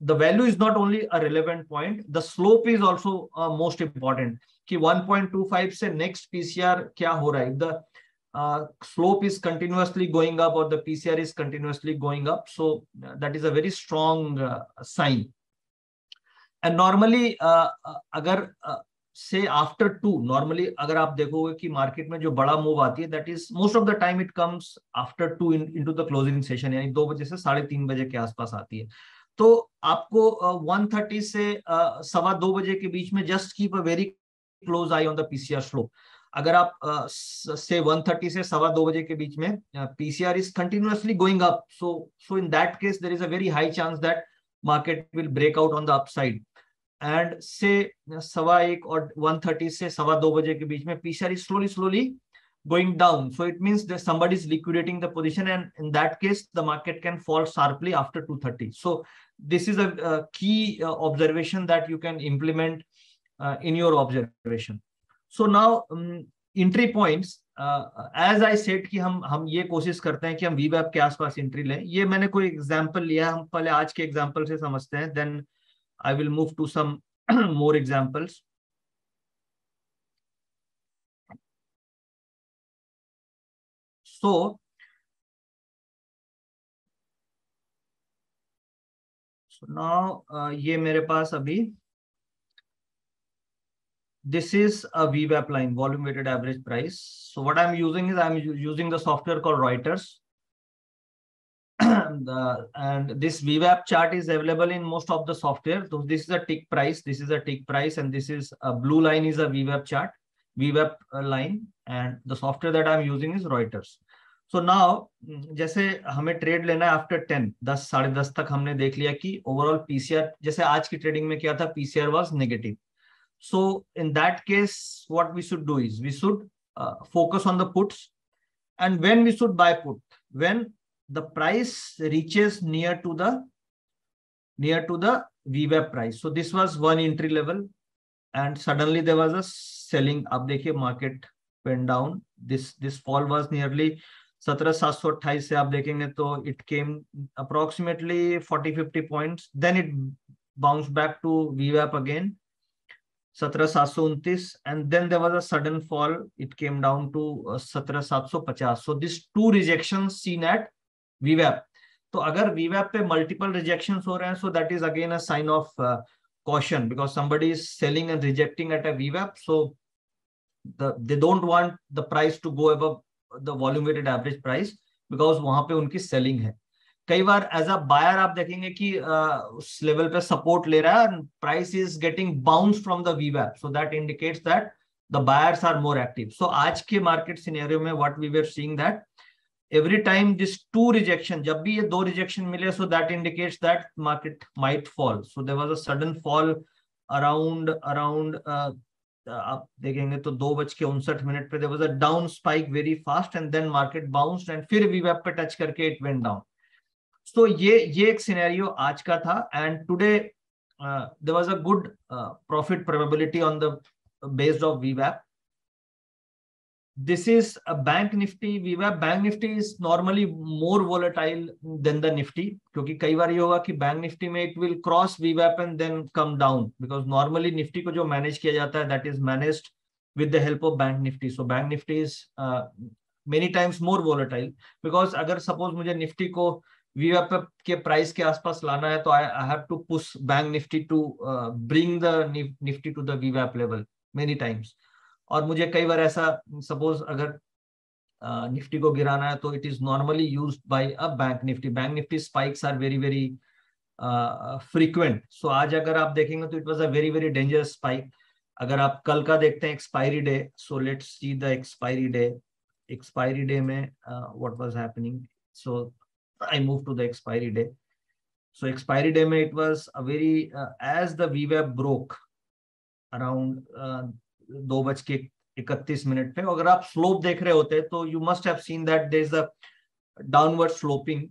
the value is not only a relevant point, the slope is also most important ki 1.25 se next PCR kya ho raha hai. The slope is continuously going up or the PCR is continuously going up, so that is a very strong sign. And normally अगर say after 2, normally अगर आप देखोगे कि मार्केट में जो बड़ा मूव आती है, that is most of the time it comes after 2 into the closing session, यानी 2 बजे से 3:30 बजे के आसपास आती है. तो आपको 1:30 से 2:15 बजे के बीच में just keep a very close eye on the PCR slope. अगर आप say 1:30 से 2:15 बजे के बीच में PCR is continuously going up, so in that case there is a very high chance that market will break out on the upside. And say 1:15 or 1:30 से 2:15 बजे के बीच में PCR is slowly going down, so it means that somebody is liquidating the position, and in that case the market can fall sharply after 2:30. So this is a key observation that you can implement in your observation. So now entry points, as I said कि हम ये कोशिश करते हैं कि हम VWAP के आसपास एंट्री लें. ये मैंने कोई एग्जांपल लिया, हम पहले आज के एग्जांपल से समझते हैं, then I will move to some more examples. So now ये मेरे पास अभी this is a VWAP line, volume weighted average price. So what I'm using is I'm using the software called Reuters. And this VWAP chart is available in most of the software. So this is a tick price, this is a tick price, and this is a blue line is a VWAP chart, VWAP line, and the software that I'm using is Reuters. So now जैसे हमें ट्रेड लेना है आफ्टर 10, 10 10:30 तक हमने देख लिया कि ओवरऑल पीसीआर, जैसे आज की ट्रेडिंग में क्या था, PCR was negative. So in that case what we should do is we should focus on the puts. And when we should buy put, when the price reaches near to the VWAP price. So this was one entry level and suddenly there was a selling. अब देखिए market went down. This fall was nearly 17,728 से आप देखेंगे तो it came approximately 40-50 points. Then it bounced back to VWAP again, 17,729, and then there was a sudden fall. It came down to 17,750. So these two rejections seen at VWAP. तो अगर VWAP पे multiple rejections हो रहे हैं, so that is again a sign of caution, because somebody is selling and rejecting at a VWAP. So they don't want the price to go above the volume weighted average price because वहां पे उनकी selling है. कई बार एज अ बायर आप देखेंगे कि उस लेवल पे सपोर्ट ले रहा है, price is getting bounce from the VWAP, so that indicates that the buyers are more active. So आज के market scenario में what we were seeing that every time this two rejection, जब भी ये दो rejection मिले, so that indicates that market might fall. So there was a sudden fall around आप देखेंगे तो 2:59 पे there was a down spike very fast and then market bounced and फिर VWAP पे touch करके it went down. So ये एक scenario आज का था, and today there was a good profit probability on the based of VWAP. This is a bank nifty VWAP. Bank nifty is normally more volatile than the nifty, क्योंकि कई बार ये होगा कि बैंक निफ्टी में it will cross VWAP and then come down, because normally Nifty को जो मैनेज किया जाता है that is managed with the help of bank nifty. So bank nifty is many times more volatile, because अगर suppose मुझे निफ्टी को VWAP के प्राइस के आसपास लाना है तो I have to push bank nifty to bring the nifty to the VWAP level many times. और मुझे कई बार ऐसा सपोज अगर निफ्टी को गिराना है तो it is normally used by a bank Nifty. Bank Nifty spikes are very very frequent. So आज अगर आप देखेंगे तो it was a very very dangerous spike. अगर आप कल का देखते हैं expiry day, so let's see the expiry day. Expiry day में what was happening, so I move to the expiry day. So expiry day में it was a very edge the VWAP broke around 2:31 पे. अगर आप स्लोप देख रहे होते तो you must have seen that there is a downward sloping.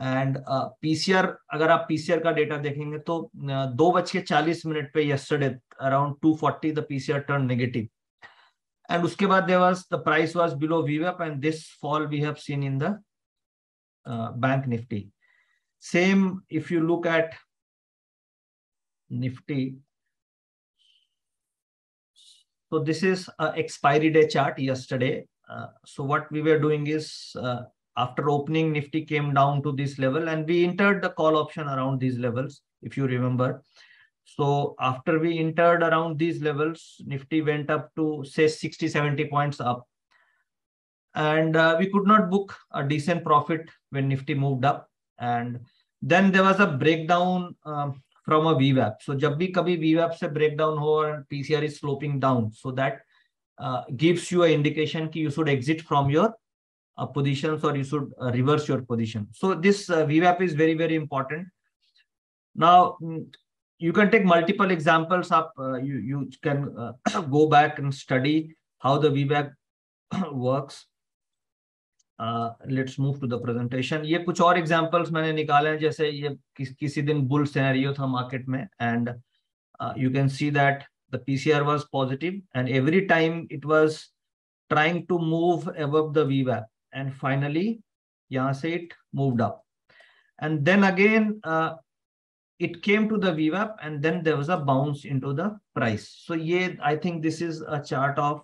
And PCR, अगर आप पीसीआर का डेटा देखेंगे तो 2:40 पे yesterday around 240 the PCR turn negative. And उसके बाद there was the price was below VWAP and this fall we have seen in the bank Nifty. Same if you look at Nifty. So this is an expiry day chart yesterday. So what we were doing is after opening, Nifty came down to this level and we entered the call option around these levels, if you remember. So after we entered around these levels, Nifty went up to say 60-70 points up. And we could not book a decent profit when Nifty moved up. And then there was a breakdown from a VWAP. So जब भी कभी VWAP से breakdown हो और PCR is sloping down, so that gives you an indication कि you should exit from your positions or you should reverse your position. So this VWAP is very very important. Now you can take multiple examples up. You can go back and study how the VWAP works. Let's move to the presentation. ये कुछ और examples मैंने निकाले हैं, जैसे ये किसी दिन bull scenario था market में, and you can see that the PCR was positive and every time it was trying to move above the VWAP and finally यहाँ से it moved up and then again it came to the VWAP and then there was a bounce into the price. So ये I think this is a chart of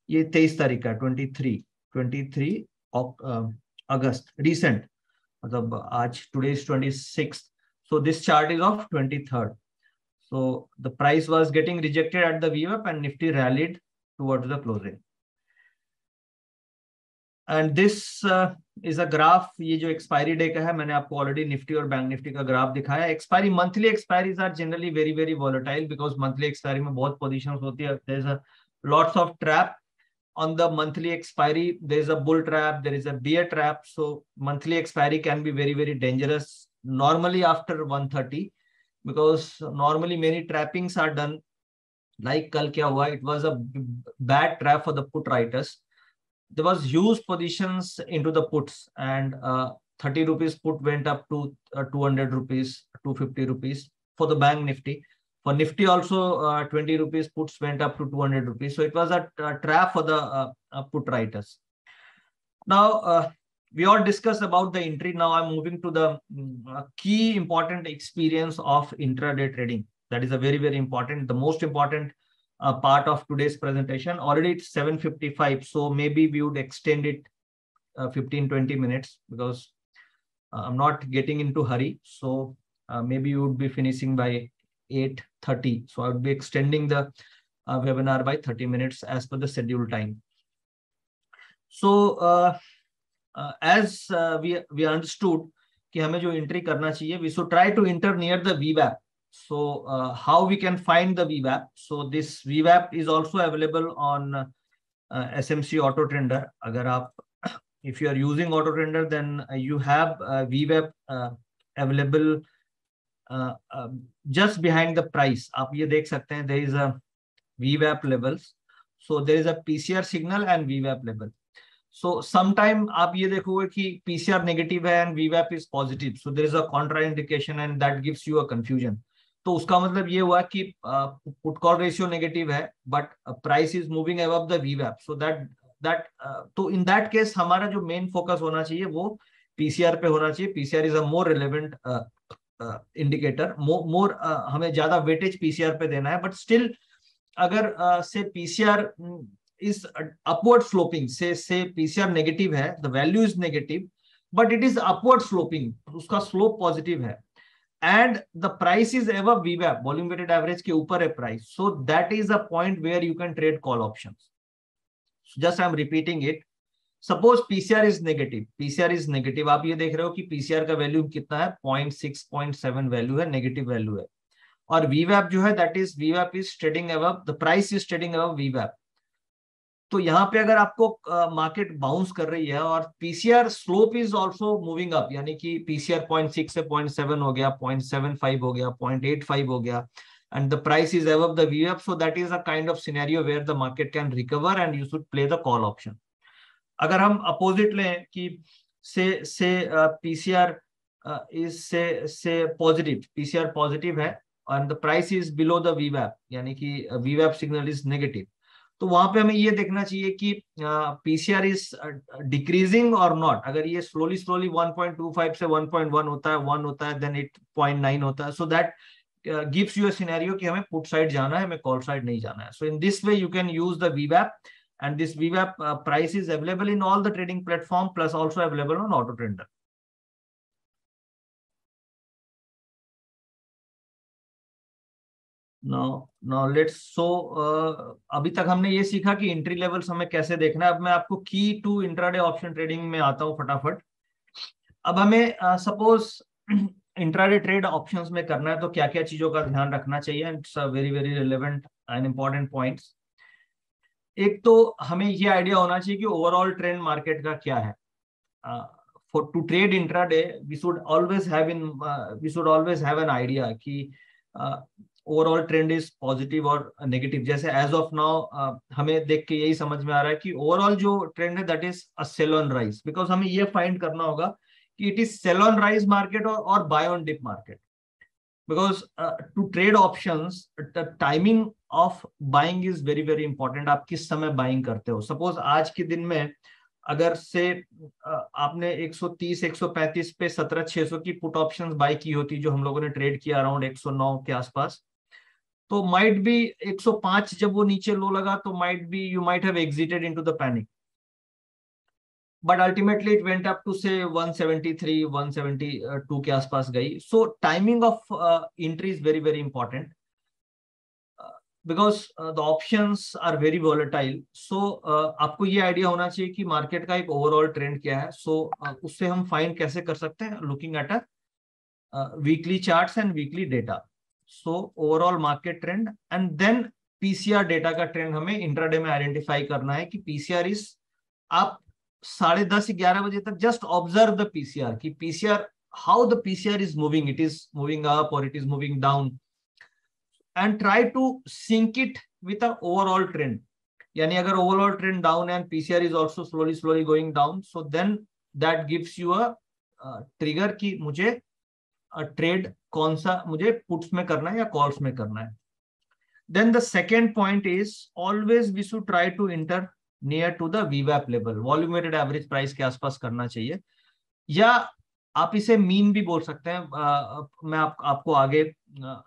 ये 23 तारीख का 23 August recent, मतलब आज today is 26th. So this chart is of 23rd. So the price was getting rejected at the VWAP and Nifty rallied towards the closing. And this is a graph. ये जो expiry day का है, मैंने आपको already Nifty और Bank Nifty का graph दिखाया. Expiry, monthly expiries are generally very very volatile because monthly expiry में बहुत positions होती है. There is a lots of trap. On the monthly expiry, there is a bull trap, there is a bear trap. So monthly expiry can be very, very dangerous. Normally after 1:30, because normally many trappings are done. Like kal kya hua, it was a bad trap for the put writers. There was huge positions into the puts and 30 rupees put went up to 200 rupees, 250 rupees for the Bank Nifty. For Nifty also 20 rupees puts went up to 200 rupees. So it was a trap for the put writers. Now we all discussed about the entry. Now I'm moving to the key important experience of intraday trading. That is a very, very important, the most important part of today's presentation. Already it's 7:55. So maybe we would extend it 15-20 minutes because I'm not getting into hurry. So maybe you would be finishing by 8:30. So I would be extending the webinar by 30 minutes as per the scheduled time. So as we understood कि हमें जो entry करना चाहिए, we should try to enter near the VWAP. So how we can find the VWAP? So this VWAP is also available on SMC Auto Trender. अगर आप if you are using Auto Trender, then you have VWAP available just behind the price. आप ये देख सकते हैं, there is a VWAP levels. So there is a PCR signal and VWAP level. So sometime आप ये देखोगे कि PCR negative है and VWAP is positive. So there is a contraindication and that gives you a confusion. तो उसका मतलब ये हुआ कि put call ratio negative है, but price is moving above the VWAP. So that तो in that case हमारा जो main focus होना चाहिए वो PCR पे होना चाहिए. PCR is a more relevant indicator. More हमें ज्यादा weightage PCR पे देना है. But still अगर से PCR is upward sloping, say PCR negative है, the value is negative, but it is upward sloping, उसका slope positive है, and the price is above VWAP, volume weighted average के ऊपर है price, so that is a point where you can trade call options. So just I'm repeating it. Suppose PCR is negative, आप ये देख रहे हो कि PCR का वैल्यू कितना है, 0.6, 0.7 वैल्यू है, नेगेटिव वैल्यू है, और VWAP जो है that is VWAP is trading above, the price is trading above VWAP. तो यहाँ पे अगर आपको मार्केट बाउंस कर रही है और PCR slope is also moving up, यानी कि पीसीआर 0.6 से 0.7 हो गया, 0.75 हो गया, 0.85 हो गया, and the price is above the VWAP, so that is a kind of scenario where the market can recover and you should play the call option. अगर हम अपोजिट लें कि से पीसीआर इज से पॉजिटिव, पीसीआर पॉजिटिव है and the price is below the VWAP, यानी कि VWAP signal is negative, तो वहां पे हमें ये देखना चाहिए कि पीसीआर इज डिक्रीजिंग और नॉट. अगर ये स्लोली 1.25 से 1.1 होता है, 1 होता है, देन 0.9 होता है, so that gives you a scenario कि हमें पुट साइड जाना है, हमें कॉल साइड नहीं जाना है. So in this way you can use the VWAP, and this VWAP price is available in all the trading platform plus also available on auto trender. Now let's अभी तक हमने ये सीखा कि एंट्री लेवल्स हमें कैसे देखना है. अब मैं आपको की टू इंट्राडे ऑप्शन ट्रेडिंग में आता हूँ फटाफट. अब हमें सपोज इंट्राडे ट्रेड ऑप्शंस में करना है, तो क्या क्या चीजों का ध्यान रखना चाहिए. It's very very relevant and important points. एक तो हमें ये आइडिया होना चाहिए कि ओवरऑल ट्रेंड मार्केट का क्या है. For to trade intraday we should always have an idea कि ओवरऑल ट्रेंड इज पॉजिटिव और नेगेटिव. जैसे एज ऑफ नाउ हमें देख के यही समझ में आ रहा है कि ओवरऑल जो ट्रेंड है that is a sell on rise, because हमें ये फाइंड करना होगा कि it is sell on rise market और buy on dip market. Because to trade options the timing of buying is very very important. आप किस समय बाइंग करते हो. सपोज आज के दिन में अगर से आपने 130 135 पे 17,600 की पुट ऑप्शंस बाय की होती, जो हम लोगों ने ट्रेड किया अराउंड 109 के आसपास, तो माइट बी 105 जब वो नीचे लो लगा तो might be you might have exited into the panic, but ultimately it went up to say 173 172 के आसपास गई. So timing of entry is very very important because the options are very volatile. So आपको ये आइडिया होना चाहिए कि मार्केट का एक ओवरऑल ट्रेंड क्या है. सो उससे हम फाइंड कैसे कर सकते हैं, looking at a weekly charts and weekly data. So overall market trend and then PCR data का ट्रेंड हमें इंट्राडे में आइडेंटिफाई करना है कि पीसीआर इज, आप 10:30-11 बजे तक जस्ट ऑब्जर्व द पीसीआर कि PCR how the PCR is moving, it is moving up और it is moving down, and try to sync it with an overall trend. यानी अगर overall trend down and PCR is also slowly going down, so then that gives you a trigger कि मुझे trade कौन सा मुझे puts में करना है या calls में करना है. Then the second point is always we should try to enter near to the VWAP level, volume weighted average price के आसपास करना चाहिए, या आप इसे मीन भी बोल सकते हैं. मैं आपको आगे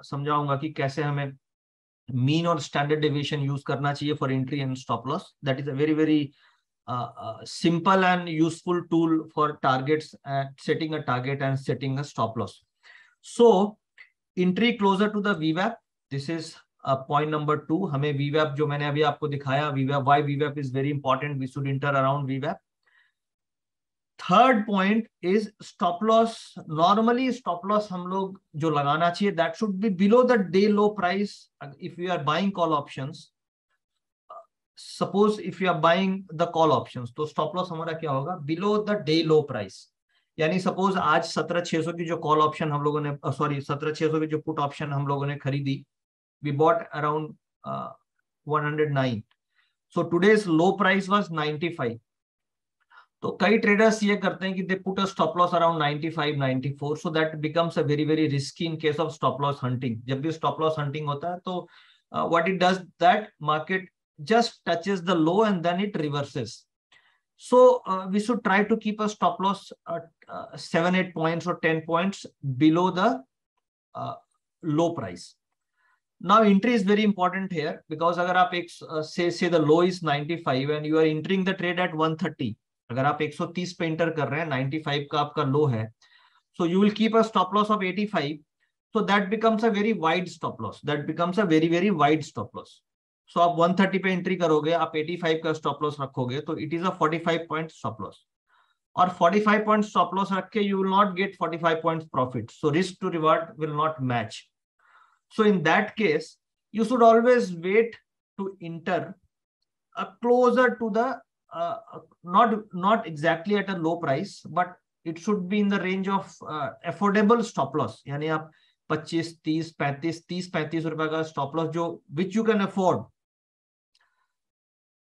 समझाऊंगा कि कैसे हमें मीन और स्टैंडर्ड डेविएशन यूज करना चाहिए for entry and stop loss. That is a very very simple and useful tool for targets and setting a target and setting a stop loss. So entry closer to the VWAP, this is point number 2. हमें VWAP जो मैंने अभी आपको दिखाया, VWAP, why VWAP is very important, we should enter around VWAP. Third point is stop loss. Normally stop loss हम लोग जो लगाना चाहिए, that should be below the day low price. If you are buying call options, suppose if you are buying the call options, तो स्टॉप लॉस हमारा क्या होगा? Below the day low price. यानी सपोज आज 17,600 की जो कॉल ऑप्शन हम लोगों ने, सॉरी 17,600 की जो पुट ऑप्शन हम लोगों ने खरीदी, we bought around 109. So today's low price was 95. तो कई ट्रेडर्स ये करते हैं कि they put a stop loss around 95, 94. So that becomes a very very risky in case of stop loss hunting. जब भी स्टॉप लॉस हंटिंग होता है तो what it does, that market just touches the low and then it reverses. So we should try to keep a stop loss 7-8 points or 10 points below the low price. Now entry is very important here, because अगर आप एक say the low is 95 and you are entering the trade at 130, अगर आप 130 पे इंटर कर रहे हैं, 95 का आपका लो है, so you will keep a stop loss of 85. So that becomes a very wide stop loss. That becomes a very very wide stop loss. सो आप 130 पे एंट्री करोगे, आप 85 का स्टॉप लॉस रखोगे, तो it is a 45 point stop loss. और 45 पॉइंट स्टॉप लॉस रख के you will not get 45 point profit. So risk to reward will not match. So in that case you should always wait to enter closer to the not exactly at a low price, but it should be in the range of affordable stop loss. यानी आप 25, 30, 35 रुपए का स्टॉप लॉस जो which you can afford,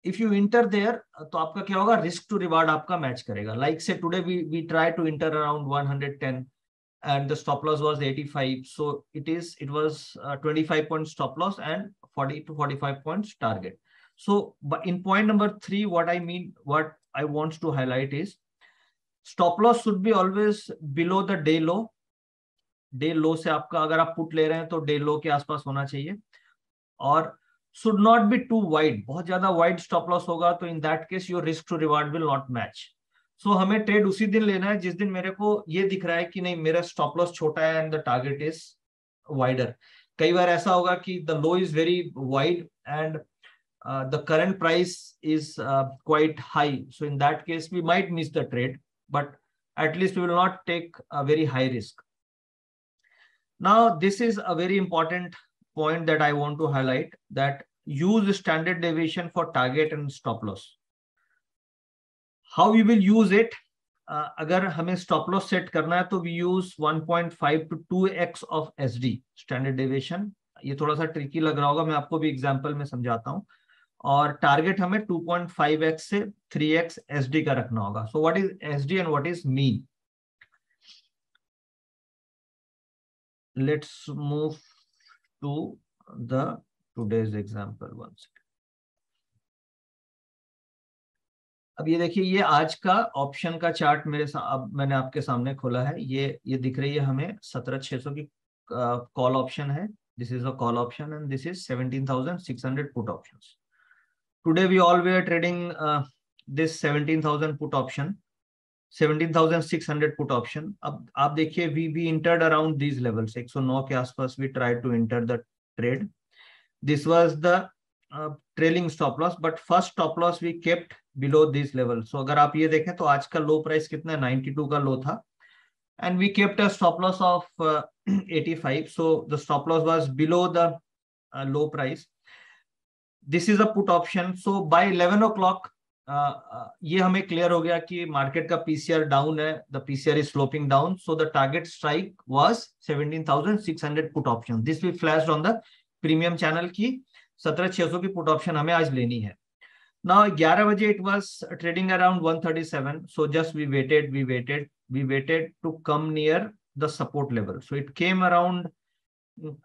if you enter there, तो आपका क्या होगा? रिस्क टू रिवार्ड आपका मैच करेगा. Like say today we try to enter around 110 and the stop loss was 85, so it was 25 point stop loss and 40 to 45 points target. So but in point number 3, what I want to highlight is stop loss should be always below the day low. Day लो से आपका, अगर आप पुट ले रहे हैं तो डे लो के आसपास होना चाहिए. और should not be too wide. बहुत ज्यादा वाइड स्टॉप लॉस होगा तो in that case your risk to reward will not match. So हमें ट्रेड उसी दिन लेना है जिस दिन मेरे को ये दिख रहा है कि नहीं, मेरा स्टॉप लॉस छोटा है and the target is wider. कई बार ऐसा होगा कि the low is very wide and the current price is quite high. So in that case we might miss the trade, but at least we will not take a very high risk. Now, this is a very important point that I want to highlight, that use standard deviation for target and stop loss. How we will use it? अगर हमें stop loss set करना है तो we use 1.5 to 2x of SD standard deviation. ये थोड़ा सा ट्रिकी लग रहा होगा, मैं आपको भी एग्जांपल में समझाता हूँ. और टारगेट हमें 2.5x से 3x SD का रखना होगा. So what is SD and what is mean? Let's move to the today's example once. अब ये देखिए, ये आज का ऑप्शन का चार्ट अब मैंने आपके सामने खोला है. ये दिख रही है हमें 17,600 की कॉल ऑप्शन है. This is a call option and this is 17,600 put options. Today we always are trading this 17,000 put option, 17,600 put option. अब आप देखिए, we entered around these levels, 109 के आसपास we try to enter the trade. This was the trailing stop loss, but first stop loss we kept below this level. So अगर आप ये देखें तो आज का लो प्राइस कितना है? 92 का लो था and we kept a stop loss of 85. So the stop loss was below the low price. This is a put option. So by 11 o'clock ये हमें क्लियर हो गया कि मार्केट का पीसीआर डाउन है, the PCR is sloping down. So the target strike was 17,600 put option. This we flashed on the premium channel की 17,600 की पुट ऑप्शन हमें आज लेनी है. नाउ 11 बजे it was trading around 137. So just we waited to come near the support level. So it came around,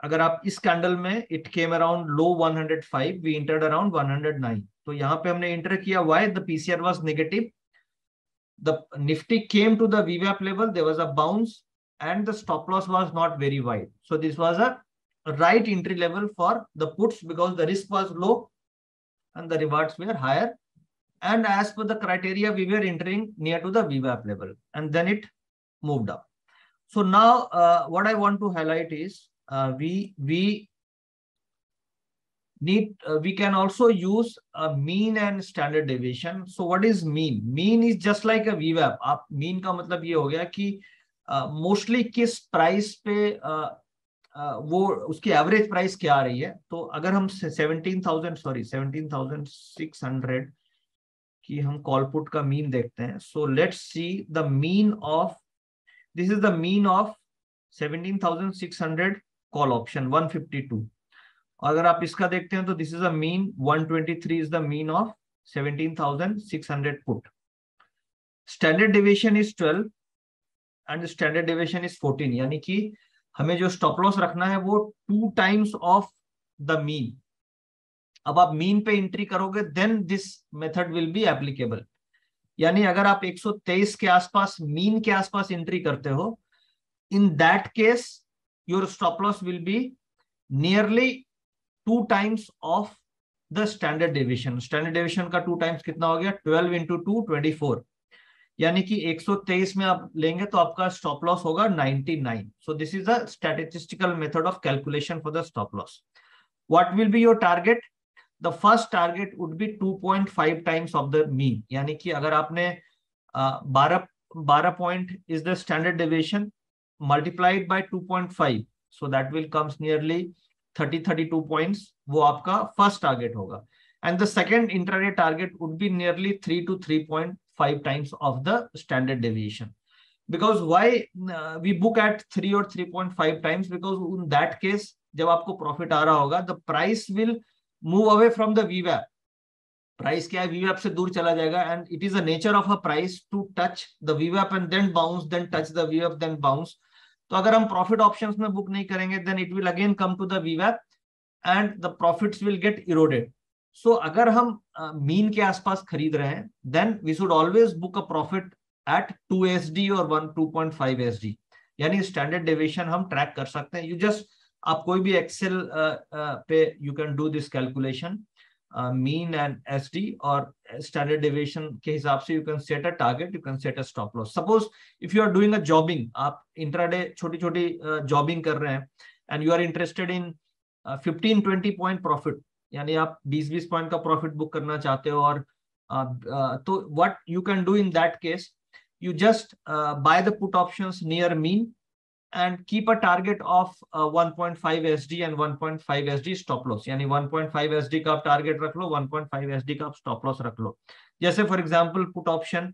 अगर आप इस कैंडल में, it came around low 105, we entered around 109. तो यहाँ पे हमने इंटर किया. Why? The PCR was negative, the Nifty came to the वीवैप level, there was a bounce and the stop loss was not very wide. So this was a right entry level for the puts because the risk was low and the rewards were higher, and as per the criteria we were entering near to the VWAP level, and then it moved up. So now what I want to highlight is we we can also use a mean and standard deviation. So what is mean? Mean is just like a VWAP. आप mean का मतलब ये हो गया कि मोस्टली किस प्राइस पे वो उसकी एवरेज प्राइस क्या आ रही है. तो अगर हम 17,600 की हम कॉल पुट का मीन देखते हैं. सो let's see the mean of, this is the mean of 17,600 call option 152. अगर आप इसका देखते हैं तो this is a mean 123 is the mean of 17,600 put. Standard deviation is 12 and standard deviation is 14. यानी कि हमें जो स्टॉप लॉस रखना है वो 2 टाइम्स ऑफ द मीन. अब आप मीन पे एंट्री करोगे then this method will be applicable. यानी अगर आप 123 के आसपास मीन के आसपास एंट्री करते हो, इन that case your stop loss will be nearly 2 times of the standard deviation. Standard deviation का 2 टाइम्स कितना हो गया? 12 इंटू 2 24. यानी कि 123 में आप लेंगे तो आपका स्टॉप लॉस होगा 99. सो this is a statistical method of calculation for the stop loss. What will be your target? The first target would be 2.5 times of the mean. यानी कि अगर आपने 12 point is the standard deviation multiplied by 2.5, so that will comes nearly 32 points. वो आपका फर्स्ट टारगेट होगा. And the second intraday target would be nearly 3 to 3.5 times of the standard deviation. Because why we book at 3 or 3.5 times? Because in that case जब आपको प्रॉफिट आ रहा होगा, the price will move away from the VWAP. Price क्या है? VWAP से दूर चला जाएगा. And it is a nature of a price to touch the VWAP and then bounce, then touch the VWAP, then bounce. तो अगर हम प्रॉफिट ऑप्शंस में बुक नहीं करेंगे then it will again come to the VWAP and the profits will get eroded. So अगर हम मीन के आसपास खरीद रहे हैं then we should always book a profit eight 2 SD और 2.5 SD. यानी स्टैंडर्ड डेविएशन हम ट्रैक कर सकते हैं. यू जस्ट, आप कोई भी एक्सेल पे you can do this calculation, mean and SD और स्टैंडर्ड डेविएशन के हिसाब से you can set a target, you can set a stop loss. Suppose if you are doing a jobbing, आप इंट्राडे छोटी छोटी जॉबिंग कर रहे हैं and you are interested in 15-20 point profit, यानी आप 20-20 पॉइंट का प्रॉफिट बुक करना चाहते हो. और तो what you can do in that case, you just buy the put options near mean and keep a target of 1.5 SD and 1.5 SD stop loss. यानी 1.5 SD का आप टारगेट रख लो, 1.5 SD का आप स्टॉप लॉस रख लो. जैसे फॉर एग्जांपल पुट ऑप्शन,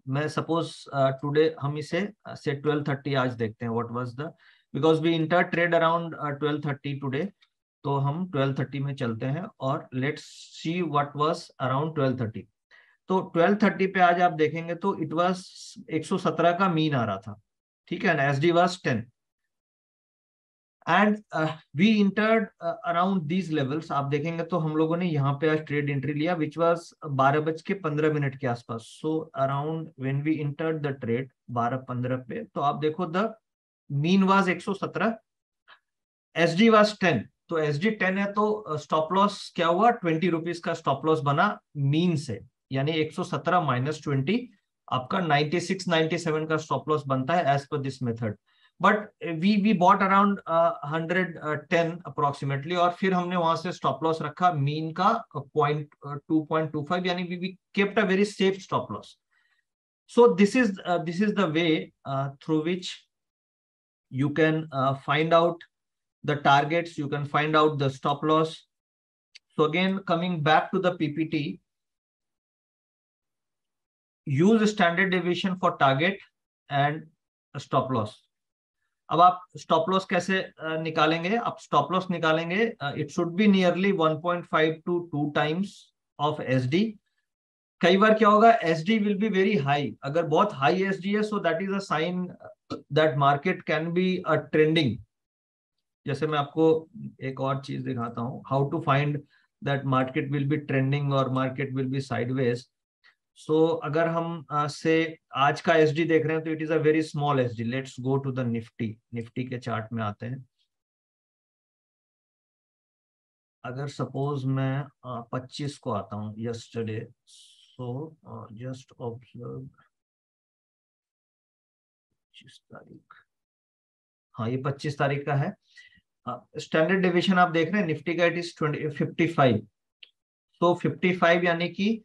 मैं सपोज टुडे हम इसे से 12:30 आज देखते हैं. What was the, because we enter trade around 12:30 today. तो हम 12:30 में चलते हैं और let's see what was around 12:30. तो 12:30 पे आज आप देखेंगे तो इट वाज 117 का मीन आ रहा था. ठीक है ना? SD was 10 and we entered around these levels. आप देखेंगे तो हम लोगों ने यहाँ पे आज ट्रेड एंट्री लिया विच वाज 12:15 के आसपास. So around when we entered the trade 12:15 पे, तो आप देखो the mean was 117, SD was 10. तो SD 10 है तो स्टॉप लॉस क्या हुआ? 20 रुपीज का स्टॉप लॉस बना मीन से. यानी 117 माइनस 20 आपका 96-97 का स्टॉप लॉस बनता है एज पर this method. But we bought around 110 approximately, और फिर हमने वहां से स्टॉप लॉस रखा मीन का 2.25. यानी we kept a very safe stop loss. So this is the way through which you can find out the targets, you can find out the stop loss. So again, coming back to the PPT, use standard deviation for target and stop loss. अब आप स्टॉप लॉस कैसे निकालेंगे? आप स्टॉप लॉस निकालेंगे, it should be nearly 1.5 to 2 times of SD. कई बार क्या होगा? SD will be very high. अगर बहुत हाई SD है, so that is a sign that market can be a trending. जैसे मैं आपको एक और चीज दिखाता हूं, how to find that market will be trending और market will be sideways. So अगर हम से आज का SD देख रहे हैं तो it is a very small SD. Let's go to the Nifty. Nifty के चार्ट में आते हैं. अगर सपोज मैं 25 को आता हूं यस्टरडे, सो जस्ट ऑब्जर्व 25 तारीख. हाँ, ये 25 तारीख का है. स्टैंडर्ड डेविएशन आप देख रहे हैं निफ्टी का, इट इज 55. तो 55 यानी कि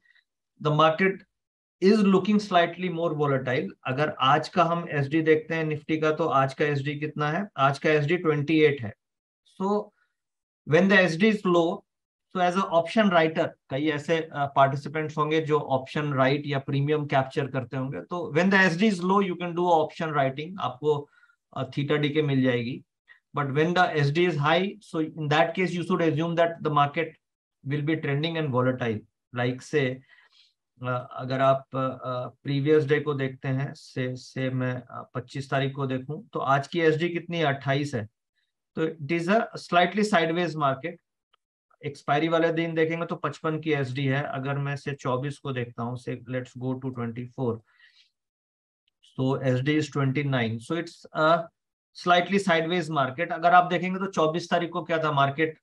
the market is looking slightly more volatile. अगर आज का हम एसडी देखते हैं निफ्टी का, तो आज का एसडी कितना है? आज का एसडी 28 है. So when the SD is low, so as a option writer, कई ऐसे पार्टिसिपेंट्स होंगे जो ऑप्शन राइट या प्रीमियम कैप्चर करते होंगे. तो when the SD is low you can do option writing, आपको थीटा डी के मिल जाएगी. But when the SD is high, so in that case you should assume that the market will be trending and volatile. Like say अगर आप प्रीवियस डे को देखते हैं, से मैं 25 तारीख को देखूं, तो आज की एसडी कितनी है? 28 है. तो it is a slightly sideways market. Expiry वाले दिन देखेंगे तो 55 की एसडी है. अगर मैं से 24 को देखता हूं, say let's go to 24, so SD is 29. So it's slightly sideways market. अगर आप देखेंगे तो 24 तारीख को क्या था मार्केट?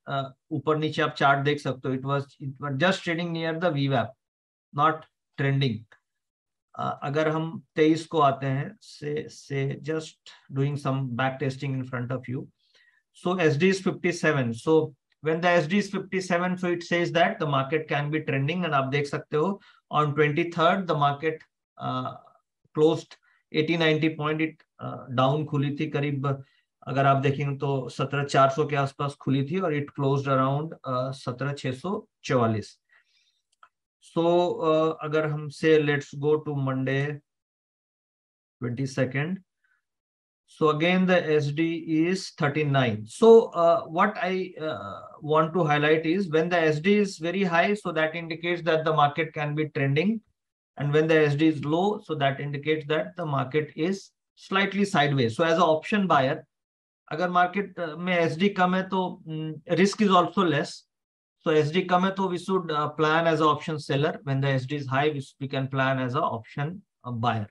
ऊपर नीचे आप चार्ट देख सकते हो. It was just trading near the वीवैप, नॉट ट्रेंडिंग. अगर हम 23 को आते हैं, say just doing some back testing in front of you. So SD is 57. So when the SD is 57, so it says that the market can be trending. And आप देख सकते हो on 23rd the market closed 80-90 point. It down खुली थी करीब, अगर आप देखेंगे तो 17,400 के आसपास खुली थी, और इट क्लोज्ड अराउंड 17,644. सो अगर हमसे let's go to Monday 22nd. So again the SD is 39. So what I want to highlight is when the SD is very high, so that indicates that the market can be trending. And when the SD is low, so that indicates that the market is slightly sideways. So as an option buyer, अगर market में SD कम है तो risk is also less. So SD कम है तो we should plan as an option seller. When the SD is high, we can plan as an option buyer.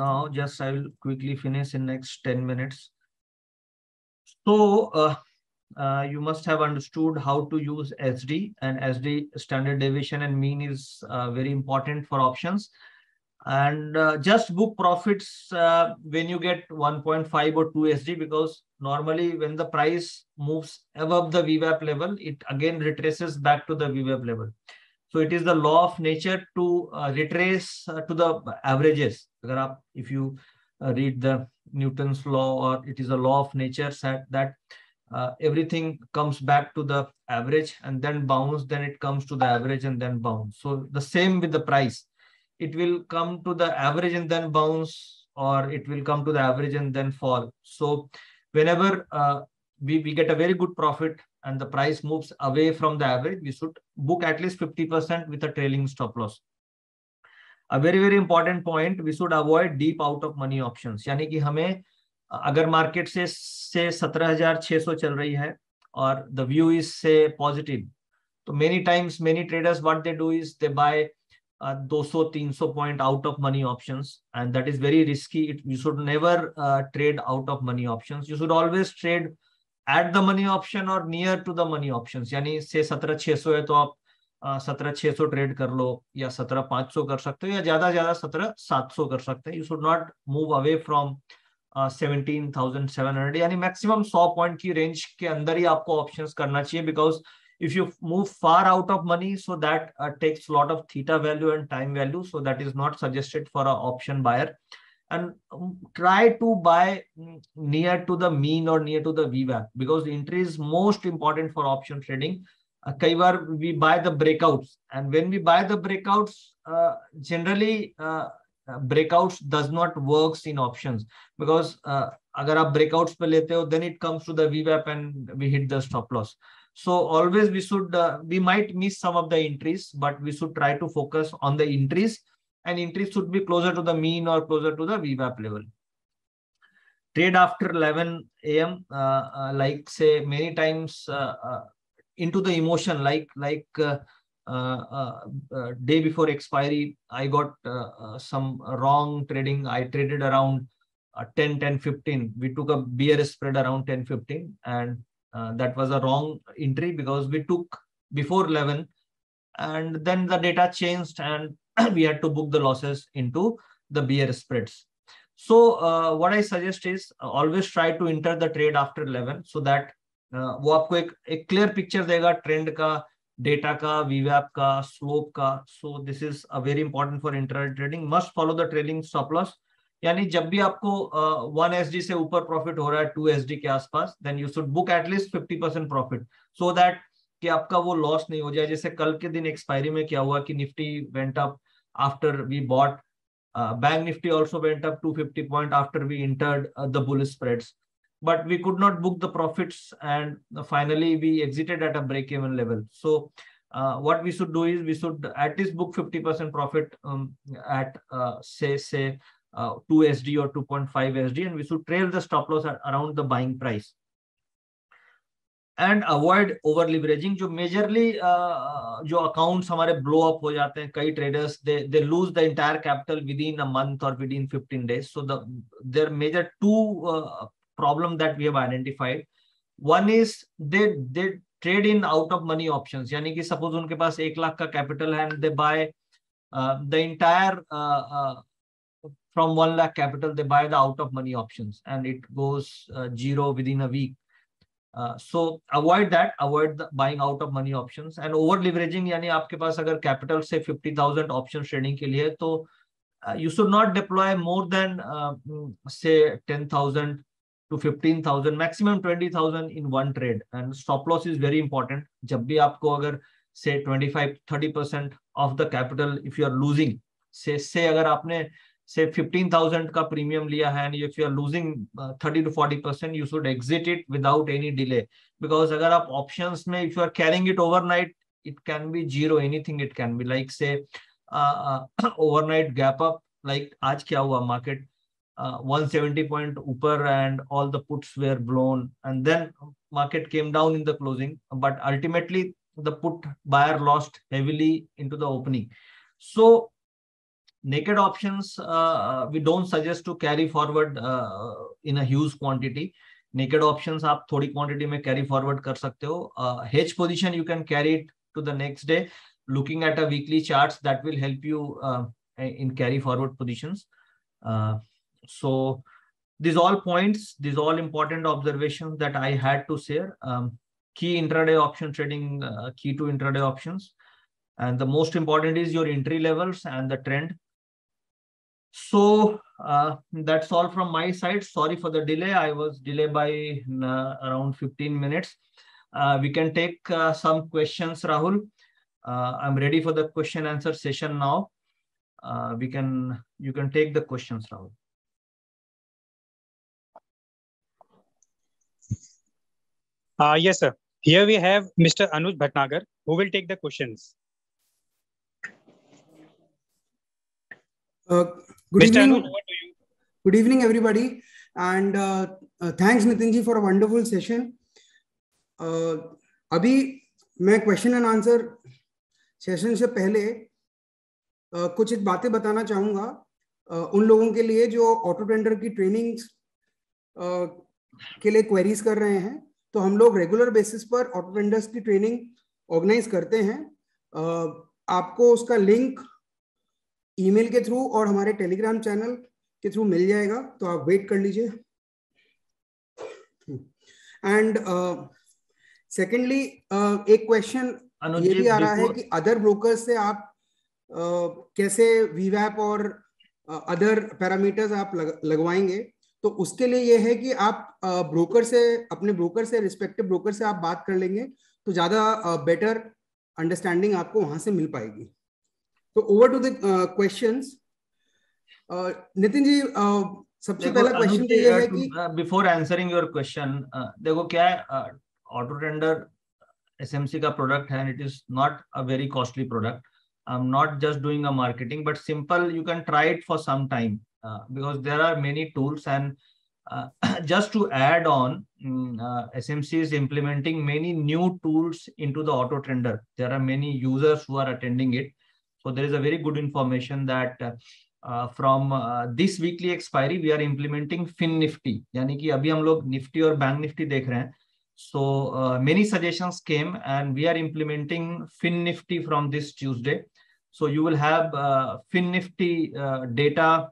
Now just I will quickly finish in next 10 minutes. So you must have understood how to use SD, and SD standard deviation and mean is very important for options. And just book profits when you get 1.5 or 2 SD, because normally when the price moves above the VWAP level, it again retraces back to the VWAP level. So it is the law of nature to retrace to the averages. If you read the Newton's law, or it is a law of nature that everything comes back to the average and then bounce, then it comes to the average and then bounce. So the same with the price. It will come to the average and then bounce, or it will come to the average and then fall. So whenever we get a very good profit and the price moves away from the average, we should book at least 50% with a trailing stop loss. A very, very important point, we should avoid deep out of money options. यानी कि हमें अगर मार्केट से 17,600 चल रही है और the view is say positive, तो many times many traders what they do is they buy 200-300 point out of money options, and that is very risky. You should never trade out of money options. You should always trade at the money option or near to the money options. यानी से 17,600 है तो आप 17,600 ट्रेड कर लो, या 17,500 कर सकते हो, या ज्यादा 17,700 कर सकते हैं. You should not move away from 17,700. यानी मैक्सिमम 100 पॉइंट की रेंज के अंदर ही आपको ऑप्शंस करना चाहिए, because if you move far out of money, so that takes a lot of theta value and time value, so that is not suggested for an option buyer. And try to buy near to the mean or near to the VWAP, because the entry is most important for option trading. कई बार we buy the breakouts, and when we buy the breakouts, generally breakouts does not works in options, because अगर आप breakouts पे लेते हो, then it comes to the VWAP and we hit the stop loss. So always we should, we might miss some of the entries, but we should try to focus on the entries, and entries should be closer to the mean or closer to the VWAP level. Trade after 11 a.m. Like say many times into the emotion, like day before expiry, I got some wrong trading. I traded around 10-15. We took a bearish spread around 10-15, and that was a wrong entry because we took before 11, and then the data changed and we had to book the losses into the bear spreads. So what I suggest is always try to enter the trade after 11 so that वो आपको एक clear picture देगा trend का, data का, VWAP का, slope का. So this is a very important for intraday trading. Must follow the trailing stop loss. यानी जब भी आपको 1 SD से ऊपर प्रॉफिट हो रहा है 2 SD के आसपास, then you should book at least 50% profit so that कि आपका वो लॉस नहीं हो जाए. जैसे कल के दिन एक्सपायरी में क्या हुआ कि Nifty went up after we bought, bank Nifty also went up 250 point after we entered the bull spreads, but we could not book the profits and finally we exited at a break even level. So what we should do is we should at least book 50% profit at say 2 SD or 2.5 SD, and we should trail the stop loss around the buying price and avoid over leveraging. जो majorly जो accounts हमारे blow up हो जाते हैं, कई traders they lose the entire capital within a month or within 15 days. So there are major two problem that we have identified. One is they trade in out of money options, यानी कि suppose उनके पास 1 लाख का capital है and they buy the entire from 1 lakh capital, they buy the out of money options and it goes zero within a week. So avoid that, avoid the buying out of money options and over leveraging. यानी आपके पास अगर capital से 50,000 option trading के लिए, तो you should not deploy more than say 10,000 to 15,000, maximum 20,000 in one trade. And stop loss is very important. जब भी आपको अगर say 25-30% of the capital if you are losing, say अगर आपने say 15,000 का premium लिया है and if you are losing 30 to 40%, you should exit it without any delay. Because अगर आप options में if you are carrying it overnight, it can be zero, anything it can be, like say overnight gap up, like आज क्या हुआ market 170 point ऊपर and all the puts were blown and then market came down in the closing, but ultimately the put buyer lost heavily into the opening. So naked options we don't suggest to carry forward in a huge quantity. Naked options आप थोड़ी quantity में carry forward कर सकते हो. Hedge position you can carry it to the next day, looking at a weekly charts that will help you in carry forward positions. So these all points, these all important observations that I had to share. Key intraday option trading, key to intraday options, and the most important is your entry levels and the trend. So that's all from my side. Sorry for the delay. I was delayed by around 15 minutes. We can take some questions, Rahul. I'm ready for the question answer session now. You can take the questions, Rahul. Yes, sir. Here we have Mr. Anuj Bhatnagar, who will take the questions. Good Mr. evening. Anuj, over to you. Good evening, everybody, and thanks Nitin ji for a wonderful session. अभी मैं क्वेश्चन एंड आंसर सेशन से पहले कुछ एक बातें बताना चाहूँगा उन लोगों के लिए जो ऑटो ट्रेडर की ट्रेनिंग्स के लिए क्वेरीज कर रहे हैं. तो हम लोग रेगुलर बेसिस पर ऑटो ट्रेडर्स की ट्रेनिंग ऑर्गेनाइज करते हैं. आपको उसका लिंक ईमेल के थ्रू और हमारे टेलीग्राम चैनल के थ्रू मिल जाएगा, तो आप वेट कर लीजिए. एंड सेकेंडली एक क्वेश्चन ये भी आ रहा है कि अदर ब्रोकर्स से आप कैसे वीवैप और अदर पैरामीटर्स आप लगवाएंगे. तो उसके लिए ये है कि आप ब्रोकर से, अपने ब्रोकर से, रिस्पेक्टिव ब्रोकर से आप बात कर लेंगे तो ज्यादा बेटर अंडरस्टैंडिंग आपको वहां से मिल पाएगी. तो over to the questions. Nitin ji, सबसे पहला क्वेश्चन तो ये है कि बिफोर आंसरिंग योर क्वेश्चन, देखो क्या है, ऑटो ट्रेडर एसएमसी का प्रोडक्ट है, it is not a very costly product. I am not just doing a marketing, but simple you can try it for some time because there are many tools, and just to add on, SMC is implementing many new tools into the auto trader. There are many users who are attending it, so there is a very good information that from this weekly expiry we are implementing fin nifty, यानी कि अभी हम लोग निफ्टी और बैंक निफ्टी देख रहे हैं. So many suggestions came and we are implementing fin nifty from this Tuesday. So you will have FinNifty data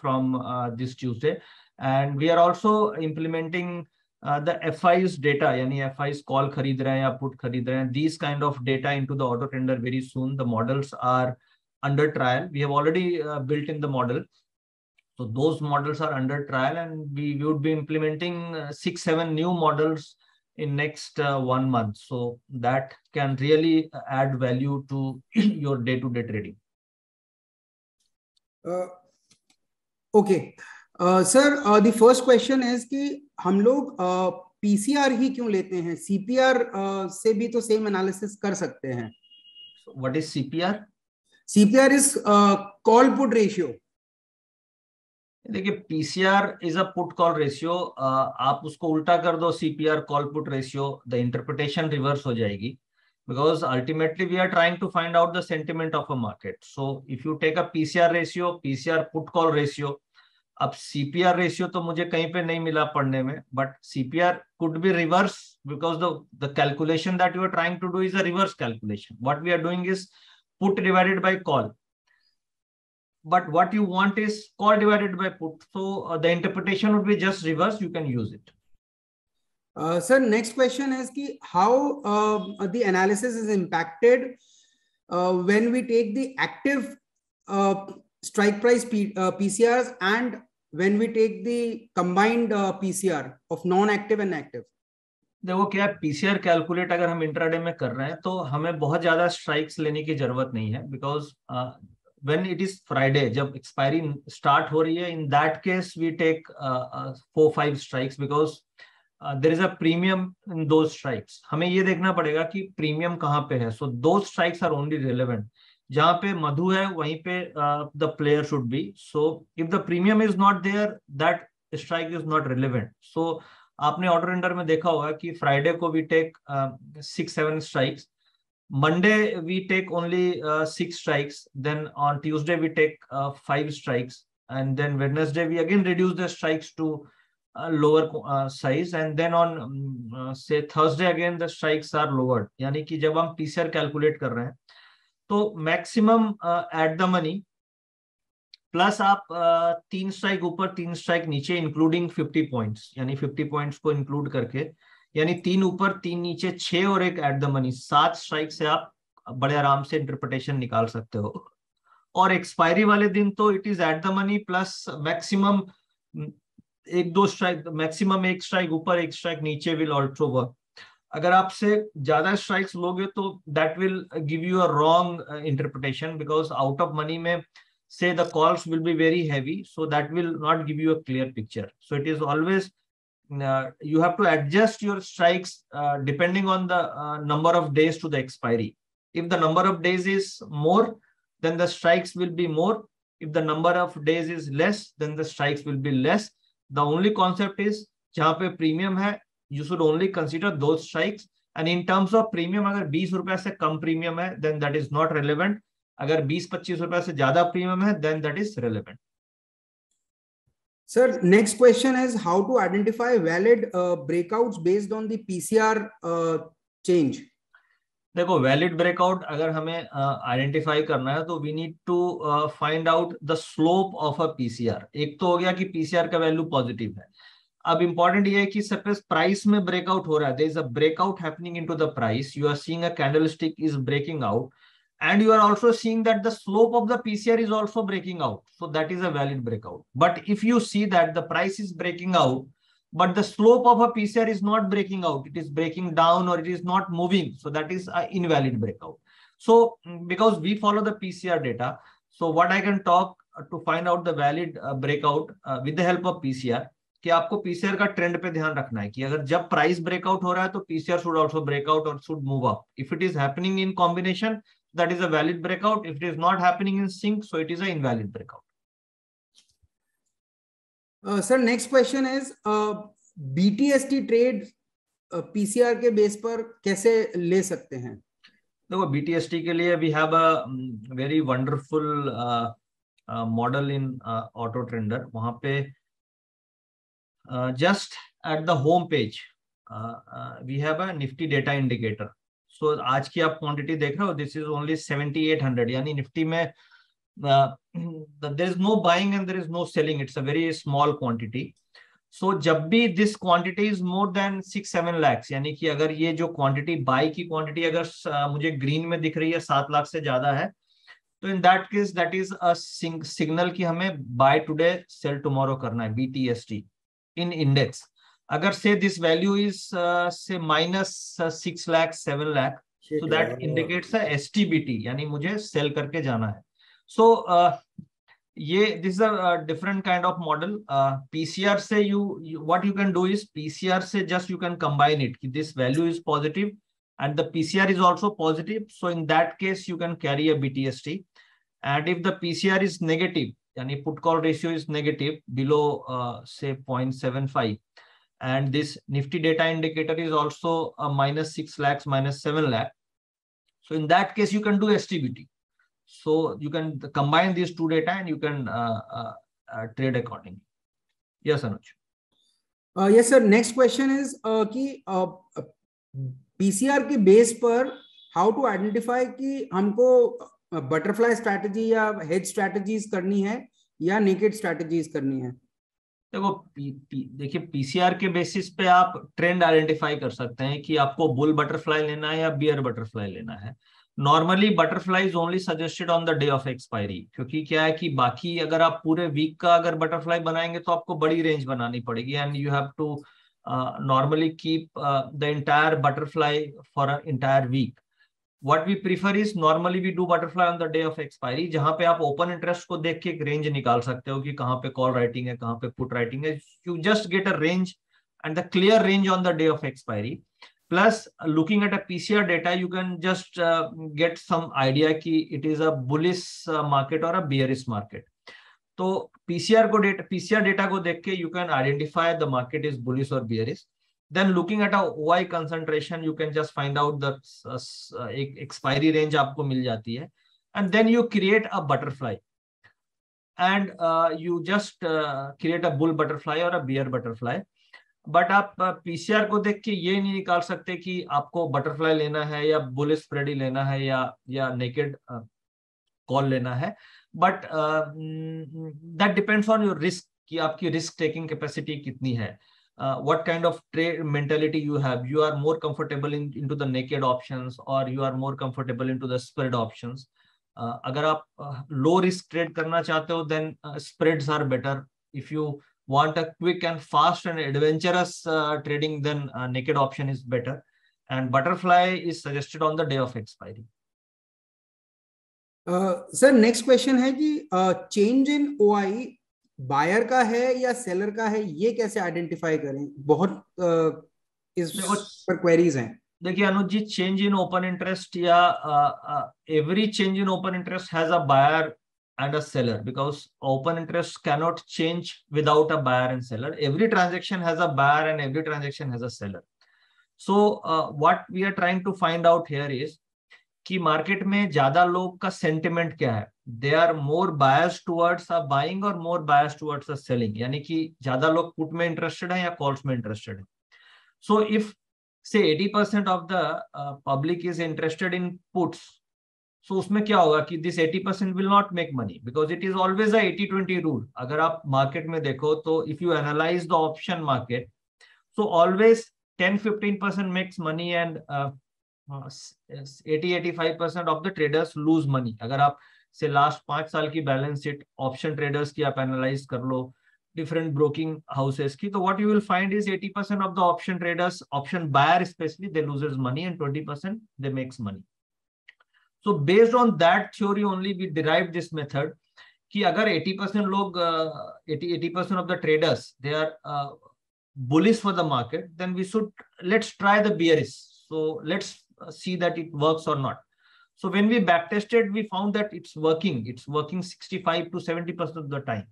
from this Tuesday, and we are also implementing the FI's data, yani FI's call खरीद रहे हैं या put खरीद रहे हैं, these kind of data into the auto tender very soon. The models are under trial. We have already built in the model. So those models are under trial, and we would be implementing 6-7 new models in next 1 month. So that can really add value to your day-to-day trading. Okay. Sir, the first question is कि हम लोग PCR ही क्यों लेते हैं? CPR से भी तो same analysis कर सकते हैं. So what is CPR? CPR is call put ratio. देखिए PCR is a put call ratio. आप उसको उल्टा कर दो CPR call put ratio, the interpretation reverse हो जाएगी. Because ultimately we are trying to find out the sentiment of a market. So if you take a PCR ratio, PCR put call ratio, अब CPR ratio तो मुझे कहीं पे नहीं मिला पढ़ने में, but CPR could be reverse because the calculation that you are trying to do is a reverse calculation. What we are doing is put divided by call, but what you want is call divided by put. So the interpretation would be just reverse. You can use it. Sir, next question is कि how the analysis is impacted when we take the active strike price PCRs and when we take the combined PCR of non-active and active. देखो क्या PCR कैलकुलेट अगर हम इंट्राडे में कर रहे हैं तो हमें बहुत ज्यादा स्ट्राइक्स लेने की जरूरत नहीं है, because when it is Friday, जब एक्सपायरी स्टार्ट हो रही है, in that case we take 4-5 strikes because there is a premium in those strikes. हमें ये देखना पड़ेगा कि प्रीमियम कहाँ पे है. So those strikes are only relevant. जहाँ पे मधु है वहीं पे the player should be. So if the premium is not there, that strike is not relevant. So आपने ऑर्डर रेंडर में देखा होगा कि फ्राइडे को we take 6-7 strikes. Monday we take only 6 strikes. Then on Tuesday we take 5 strikes, and then Wednesday we again reduce the strikes to lower size, and then on say Thursday again the strikes are lowered. यानी कि जब हम PCR कैलकुलेट कर रहे हैं तो maximum at the money plus आप 3 स्ट्राइक ऊपर 3 स्ट्राइक नीचे इंक्लूडिंग 50 पॉइंट्स, यानी 50 पॉइंट्स को इंक्लूड करके, यानी 3 ऊपर 3 नीचे 6 और एक एट द मनी, 7 स्ट्राइक से आप बड़े आराम से इंटरप्रिटेशन निकाल सकते हो. और एक्सपायरी वाले दिन तो it is at the money plus maximum 1-2 strike, maximum 1 strike ऊपर 1 स्ट्राइक नीचे विल ऑल्सो वर्क. अगर आपसे ज्यादा स्ट्राइक्स लोगे तो that will give you a wrong interpretation, because out of money में say the calls will be very heavy, so that will not give you a clear picture. So it is always you have to adjust your strikes depending on the number of days to the expiry. If the number of days is more, then the strikes will be more. If the number of days is less, then the strikes will be less. The only concept is जहाँ पे प्रीमियम है you should only consider those strikes, and in terms of premium अगर 20 रुपए से कम प्रीमियम है then that is not relevant. अगर 20-25 रुपए से ज्यादा प्रीमियम है then that is relevant. Sir, next question is how to identify valid breakouts based on the PCR change. देखो वैलिड ब्रेकआउट अगर हमें आइडेंटिफाई करना है तो we need to find out the slope of a PCR. एक तो हो गया कि पीसीआर का वैल्यू पॉजिटिव है. अब इंपॉर्टेंट ये है कि सपोज प्राइस में ब्रेकआउट हो रहा है, there is a breakout happening into the price, you are seeing a candlestick is breaking out, and you are also seeing that the slope of the PCR is also breaking out, so that is a valid breakout. But if you see that the price is breaking out but the slope of a PCR is not breaking out, it is breaking down or it is not moving, so that is an invalid breakout. So because we follow the PCR data, so what I can talk to find out the valid breakout with the help of PCR, कि आपको पीसीआर का ट्रेंड पे ध्यान रखना है कि अगर जब प्राइस ब्रेकआउट हो रहा है तो पीसीआर शुड आल्सो ब्रेकआउट और should move up. If it is happening in combination, that is a valid breakout. If it is not happening in sync, so it is an invalid breakout. Sir, next question is BTST trade PCR के बेस पर कैसे ले सकते हैं? देखो BTST के लिए we have a very wonderful model in Auto Trender. वहाँ पे just at the home page we have a Nifty data indicator. सो आज की आप क्वांटिटी देख रहे हो, दिस इज ओनली 7800, यानी निफ्टी में there is no buying and there is no selling, it's a very small quantity. So जब भी this quantity is more than 6-7 lakh, यानी कि अगर ये जो क्वांटिटी बाई की क्वांटिटी अगर मुझे ग्रीन में दिख रही है 7 लाख से ज्यादा है, तो in that case that is a signal कि हमें बाय टुडे सेल टुमारो करना है, BTST इन इंडेक्स. अगर से दिस वैल्यू इज से -6 lakh 7 lakh, so that indicates a STBT, यानी मुझे सेल करके जाना है. So ये this is a different kind of model. PCR से you what you can do is PCR से just you can combine it कि this value is positive and the PCR is also positive, so in that case you can carry a BTST. And if the PCR is negative, यानी put call ratio is negative below say 0.75, and this Nifty data indicator is also a -6 lakhs, -7 lakh, so in that case you can do STBT. So you can combine these two data and you can trade accordingly. Yes, Anuj. Yes, sir. Next question is कि PCR के बेस पर how to identify कि हमको बटरफ्लाई स्ट्रैटेजी या हेज स्ट्रैटेजीज करनी है या नेकेड स्ट्रैटेजीज करनी है. देखो देखिए पीसीआर के बेसिस पे आप ट्रेंड आइडेंटिफाई कर सकते हैं कि आपको बुल बटरफ्लाई लेना है या बियर बटरफ्लाई लेना है. Normally butterfly is only suggested on the day of expiry, क्योंकि क्या है कि बाकी अगर आप पूरे वीक का अगर बटरफ्लाई बनाएंगे तो आपको बड़ी रेंज बनानी पड़ेगी, and you have to normally keep the entire butterfly for a entire week. What we prefer is normally we do butterfly on the day of expiry, जहां पे आप ओपन इंटरेस्ट को देख के एक रेंज निकाल सकते हो कि कहां पे कॉल राइटिंग है, कहां पे पुट राइटिंग है. You just get a range and the clear range on the day of expiry. Plus looking at a PCR data, you can just get some idea कि it is a bullish market or a bearish market. तो PCR data को देख के you can identify the market is bullish or bearish. Then looking at a OI concentration, you can just find out the expiry range आपको मिल जाती है, and then you create a butterfly and you just create a bull butterfly or a bear butterfly. But आप PCR को देख के ये नहीं निकाल सकते कि आपको बटरफ्लाई लेना है या बुल स्प्रेड ही लेना है या नेकेड कॉल लेना है. But that depends on your risk कि आपकी रिस्क टेकिंग कैपेसिटी कितनी है. What kind of trade mentality you have. You are more comfortable into the naked options or you are more comfortable into the spread options. अगर आप low risk trade करना चाहते हो then spreads are better. If you want a quick and fast and adventurous trading then naked option is better, and butterfly is suggested on the day of expiry. Sir, next question है कि change in OI बायर का है या सेलर का है, ये कैसे आइडेंटिफाई करें? बहुत इस पर क्वेरीज हैं. देखिए Anuj ji, change in open interest या every change in open interest has a buyer and a seller, because open interest cannot change without a buyer and seller. Every transaction has a buyer and every transaction has a seller. So what we are trying to find out here is कि मार्केट में ज्यादा लोग का सेंटिमेंट क्या है. They are more biased towards a buying और मोर बायस्ड टुवर्ड्स अ सेलिंग, यानी कि ज्यादा लोग पुट में इंटरेस्टेड है या कॉल्स में इंटरेस्टेड है. सो if say 80% of the public is interested in puts, so उसमें क्या होगा कि this 80% will not make money, because it is always a 80-20 rule. अगर आप मार्केट में देखो तो if you analyse the option market, so always 10-15% makes money and 80-85% of the traders lose money. अगर आप से लास्ट 5 साल की बैलेंस शीट ऑप्शन ट्रेडर्स की आप एनालाइज कर लो, डिफरेंट ब्रोकिंग हाउसेस की, तो what you will find is 80% of the option traders, option buyer specially, they loses money and 20% they makes money. So based on that theory only we derive this method कि अगर 80% लोग 80% of the traders they are bullish for the market, then we should let's try the bearish. So let's see that it works or not. So when we back tested, we found that it's working 65 to 70% of the time.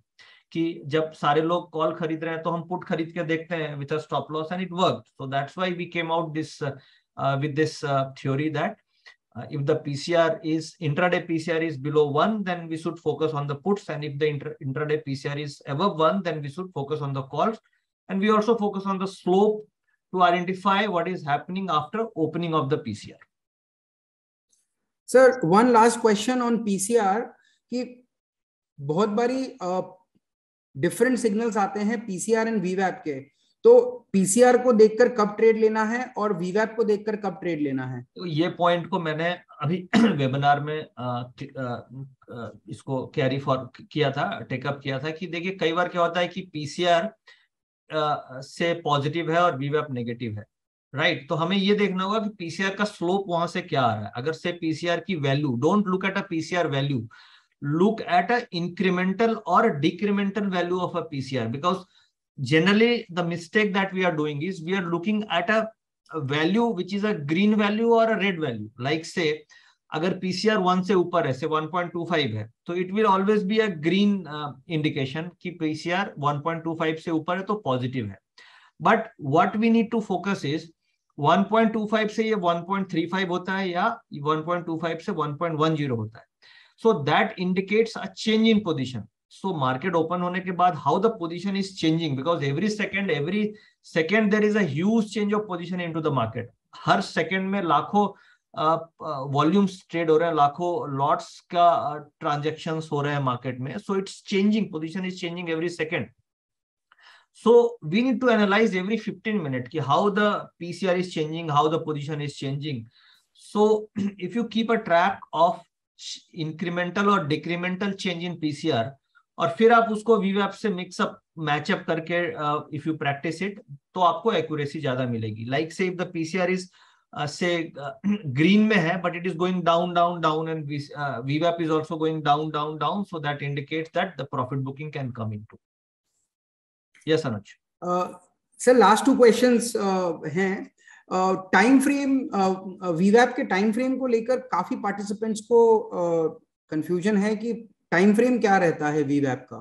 कि जब सारे लोग कॉल खरीद रहे हैं तो हम पुट खरीद के देखते हैं with a stop loss and it worked. So that's why we came out this with this theory that if the PCR is intraday PCR is below 1, then we should focus on the puts, and if the intraday PCR is above 1, then we should focus on the calls. And we also focus on the slope to identify what is happening after opening of the PCR. Sir one last question on PCR कि बहुत बारी डिफरेंट सिग्नल्स आते हैं पीसीआर एंड वीवैप के, तो पीसीआर को देखकर कब ट्रेड लेना है और वीवैप को देखकर कब ट्रेड लेना है? तो ये पॉइंट को मैंने अभी वेबिनार में इसको कैरी फॉर किया था, टेकअप किया था कि देखिए कई बार क्या होता है कि पीसीआर से पॉजिटिव है और वीवैप नेगेटिव है, राइट। तो हमें ये देखना होगा कि पीसीआर का स्लोप वहां से क्या आ रहा है। अगर से पीसीआर की value, don't look at a PCR value, look at a incremental or decremental value of a PCR, because generally the mistake that we are doing is we are looking at a value which is a green value or a red value. Like say अगर PCR 1 से ऊपर है, से 1.25 है, तो it will always be a green indication कि PCR 1.25 से ऊपर है तो पॉजिटिव है. But what we need to focus is 1.25 से ये 1.35 होता है या 1.25 से 1.10 होता है. So that indicates a change in position. So market open होने के बाद how the position is changing, because every second there is a huge change of position into the market. Her second में लाखों वॉल्यूम्स ट्रेड हो रहे हैं, लाखों लॉट्स का ट्रांजैक्शंस हो रहे हैं मार्केट में. So it's changing, position is changing every second. So we need to analyze every 15 minutes कि how the PCR is changing, how the position is changing. So if you keep a track of incremental और डिक्रीमेंटल चेंज इन पीसीआर और फिर आप उसको वीवैप से मिक्सअप मैचअप करके इफ यू प्रैक्टिस इट, तो आपको एक्यूरेसी ज्यादा मिलेगी. Like say if the PCR is say green में है but it is going down down down and वीवैप is also going down down down, so that indicates that the profit booking can come into. Yes Anuj. Sir last 2 questions हैं. टाइम फ्रेम, वीवैप के टाइम फ्रेम को लेकर काफी पार्टिसिपेंट्स को कंफ्यूजन है कि टाइम फ्रेम क्या रहता है वीवैप का.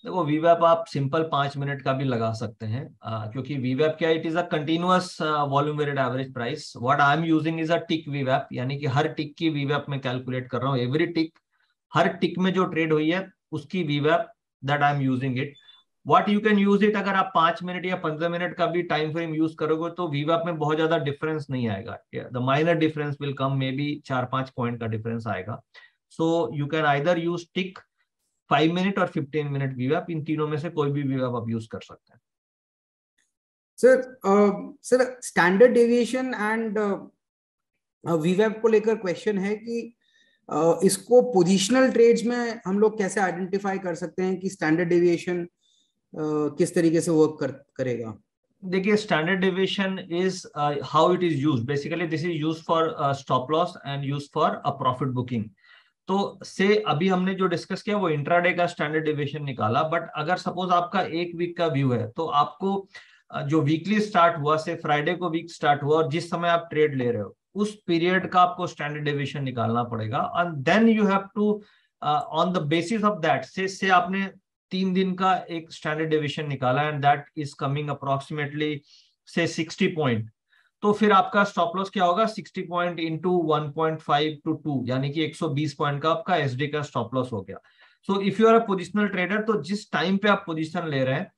देखो वीवैप आप सिंपल 5 मिनट का भी लगा सकते हैं, क्योंकि वीवैप क्या, it is a continuous volume weighted average price. What I am using is a tick वीवैप, यानी कि हर टिक की वीवैप में कैलकुलेट कर रहा हूँ. एवरी टिक, हर टिक में जो ट्रेड हुई है उसकी वीवैप, that I am using it. What you can use it, अगर आप 5 मिनट या 15 मिनट का भी टाइम फ्रेम यूज करोगे तो वीवैप में बहुत ज्यादा डिफरेंस नहीं आएगा. The minor difference will come, may be 4-5 point का डिफरेंस आएगा. So you can either use tick, 5 minute और 15 मिनट वीवैप, इन तीनों में से कोई भी वीवैप आप यूज कर सकते हैं. सर स्टैंडर्ड डेविएशन एंड वीवैप को लेकर क्वेश्चन है कि इसको पोजिशनल ट्रेड्स में हम लोग कैसे आइडेंटिफाई कर सकते हैं कि स्टैंडर्ड डेविएशन किस तरीके से वर्क करेगा. देखिए standard deviation is how it is used. Basically this is used for stop loss and used for a profit booking. तो से अभी हमने जो डिस्कस किया वो इंट्राडे का स्टैंडर्ड डेविएशन निकाला. बट अगर सपोज आपका 1 वीक का व्यू है तो आपको जो वीकली स्टार्ट हुआ, से फ्राइडे को वीक स्टार्ट हुआ और जिस समय आप ट्रेड ले रहे हो उस पीरियड का आपको स्टैंडर्ड डेविएशन निकालना पड़ेगा. And then you have to on the basis of that, say आपने 3 दिन का एक स्टैंडर्ड डेविएशन निकाला and that is coming approximately say 60 point. तो फिर आपका स्टॉप लॉस क्या होगा, 60 पॉइंट इंटू 1.5 to 2, यानी कि 120 पॉइंट का आपका एसडी का स्टॉप लॉस हो गया. So if you are a positional trader, तो जिस टाइम पे आप पोजिशन ले रहे हैं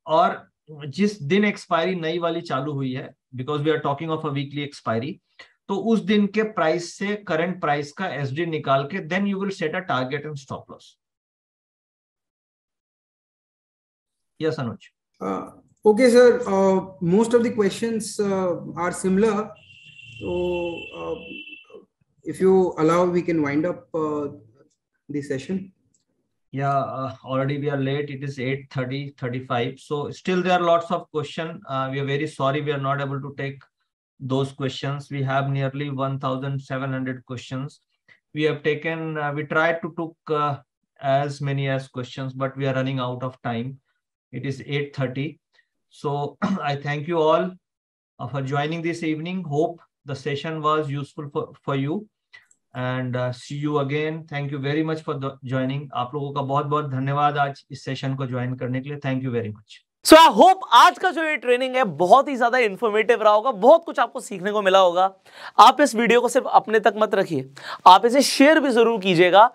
और जिस दिन एक्सपायरी नई वाली चालू हुई है, because we are talking of a weekly expiry, तो उस दिन के प्राइस से करंट प्राइस का एसडी निकाल के then you will set a target and stop loss. Yes, Anuj. Okay, sir. Most of the questions are similar. So, if you allow, we can wind up the session. Yeah, already we are late. It is 8:35. So still there are lots of questions. We are very sorry we are not able to take those questions. We have nearly 1,700 questions. We have taken, we tried to took as many as questions, but we are running out of time. It is 8:30. So I thank you all for joining this evening. Hope the session was useful for you. And see you again. Thank you very much for joining. आप लोगों का बहुत बहुत धन्यवाद आज इस सेशन को ज्वाइन करने के लिए. Thank you very much. So I hope आज का जो ये ट्रेनिंग है बहुत ही ज्यादा इन्फॉर्मेटिव रहा होगा, बहुत कुछ आपको सीखने को मिला होगा. आप इस वीडियो को सिर्फ अपने तक मत रखिए, आप इसे शेयर भी जरूर कीजिएगा.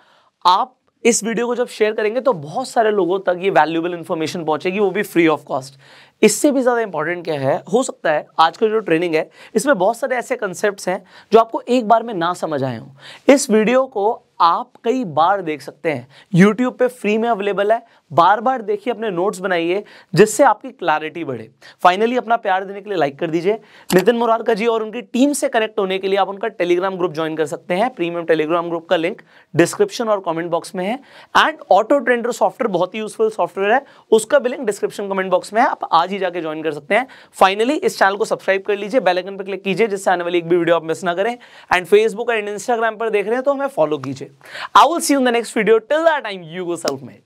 आप इस वीडियो को जब शेयर करेंगे तो बहुत सारे लोगों तक ये वैल्यूएबल इंफॉर्मेशन पहुंचेगी, वो भी फ्री ऑफ कॉस्ट. इससे भी ज़्यादा इंपॉर्टेंट क्या है, हो सकता है आज का जो ट्रेनिंग है इसमें बहुत सारे ऐसे कंसेप्ट्स हैं जो आपको एक बार में ना समझ आए हों। इस वीडियो को आप कई बार देख सकते हैं, YouTube पे फ्री में अवेलेबल है, बार बार देखिए, अपने नोट्स बनाइए जिससे आपकी क्लैरिटी बढ़े। फाइनली अपना प्यार देने के लिए लाइक कर दीजिए। नितिन मुरारका जी और उनकी टीम से कनेक्ट होने के लिए आप उनका टेलीग्राम ग्रुप ज्वाइन कर सकते हैं। प्रीमियम टेलीग्राम ग्रुप का लिंक डिस्क्रिप्शन और कमेंट बॉक्स में है। एंड ऑटो ट्रेंडर सॉफ्टवेयर बहुत ही यूजफुल सॉफ्टवेयर है, उसका भी लिंक डिस्क्रिप्शन कमेंट बॉक्स में है, आप आज ही जाके ज्वाइन कर सकते हैं। फाइनली इस चैनल को सब्सक्राइब कर लीजिए, बेल आइकन पर क्लिक कीजिए जिससे आने वाली एक भी वीडियो आप मिस ना करें। एंड फेसबुक एंड इंस्टाग्राम पर देख रहे हैं तो हमें फॉलो कीजिए। I will see you in the next video. Till that time, you go self-made.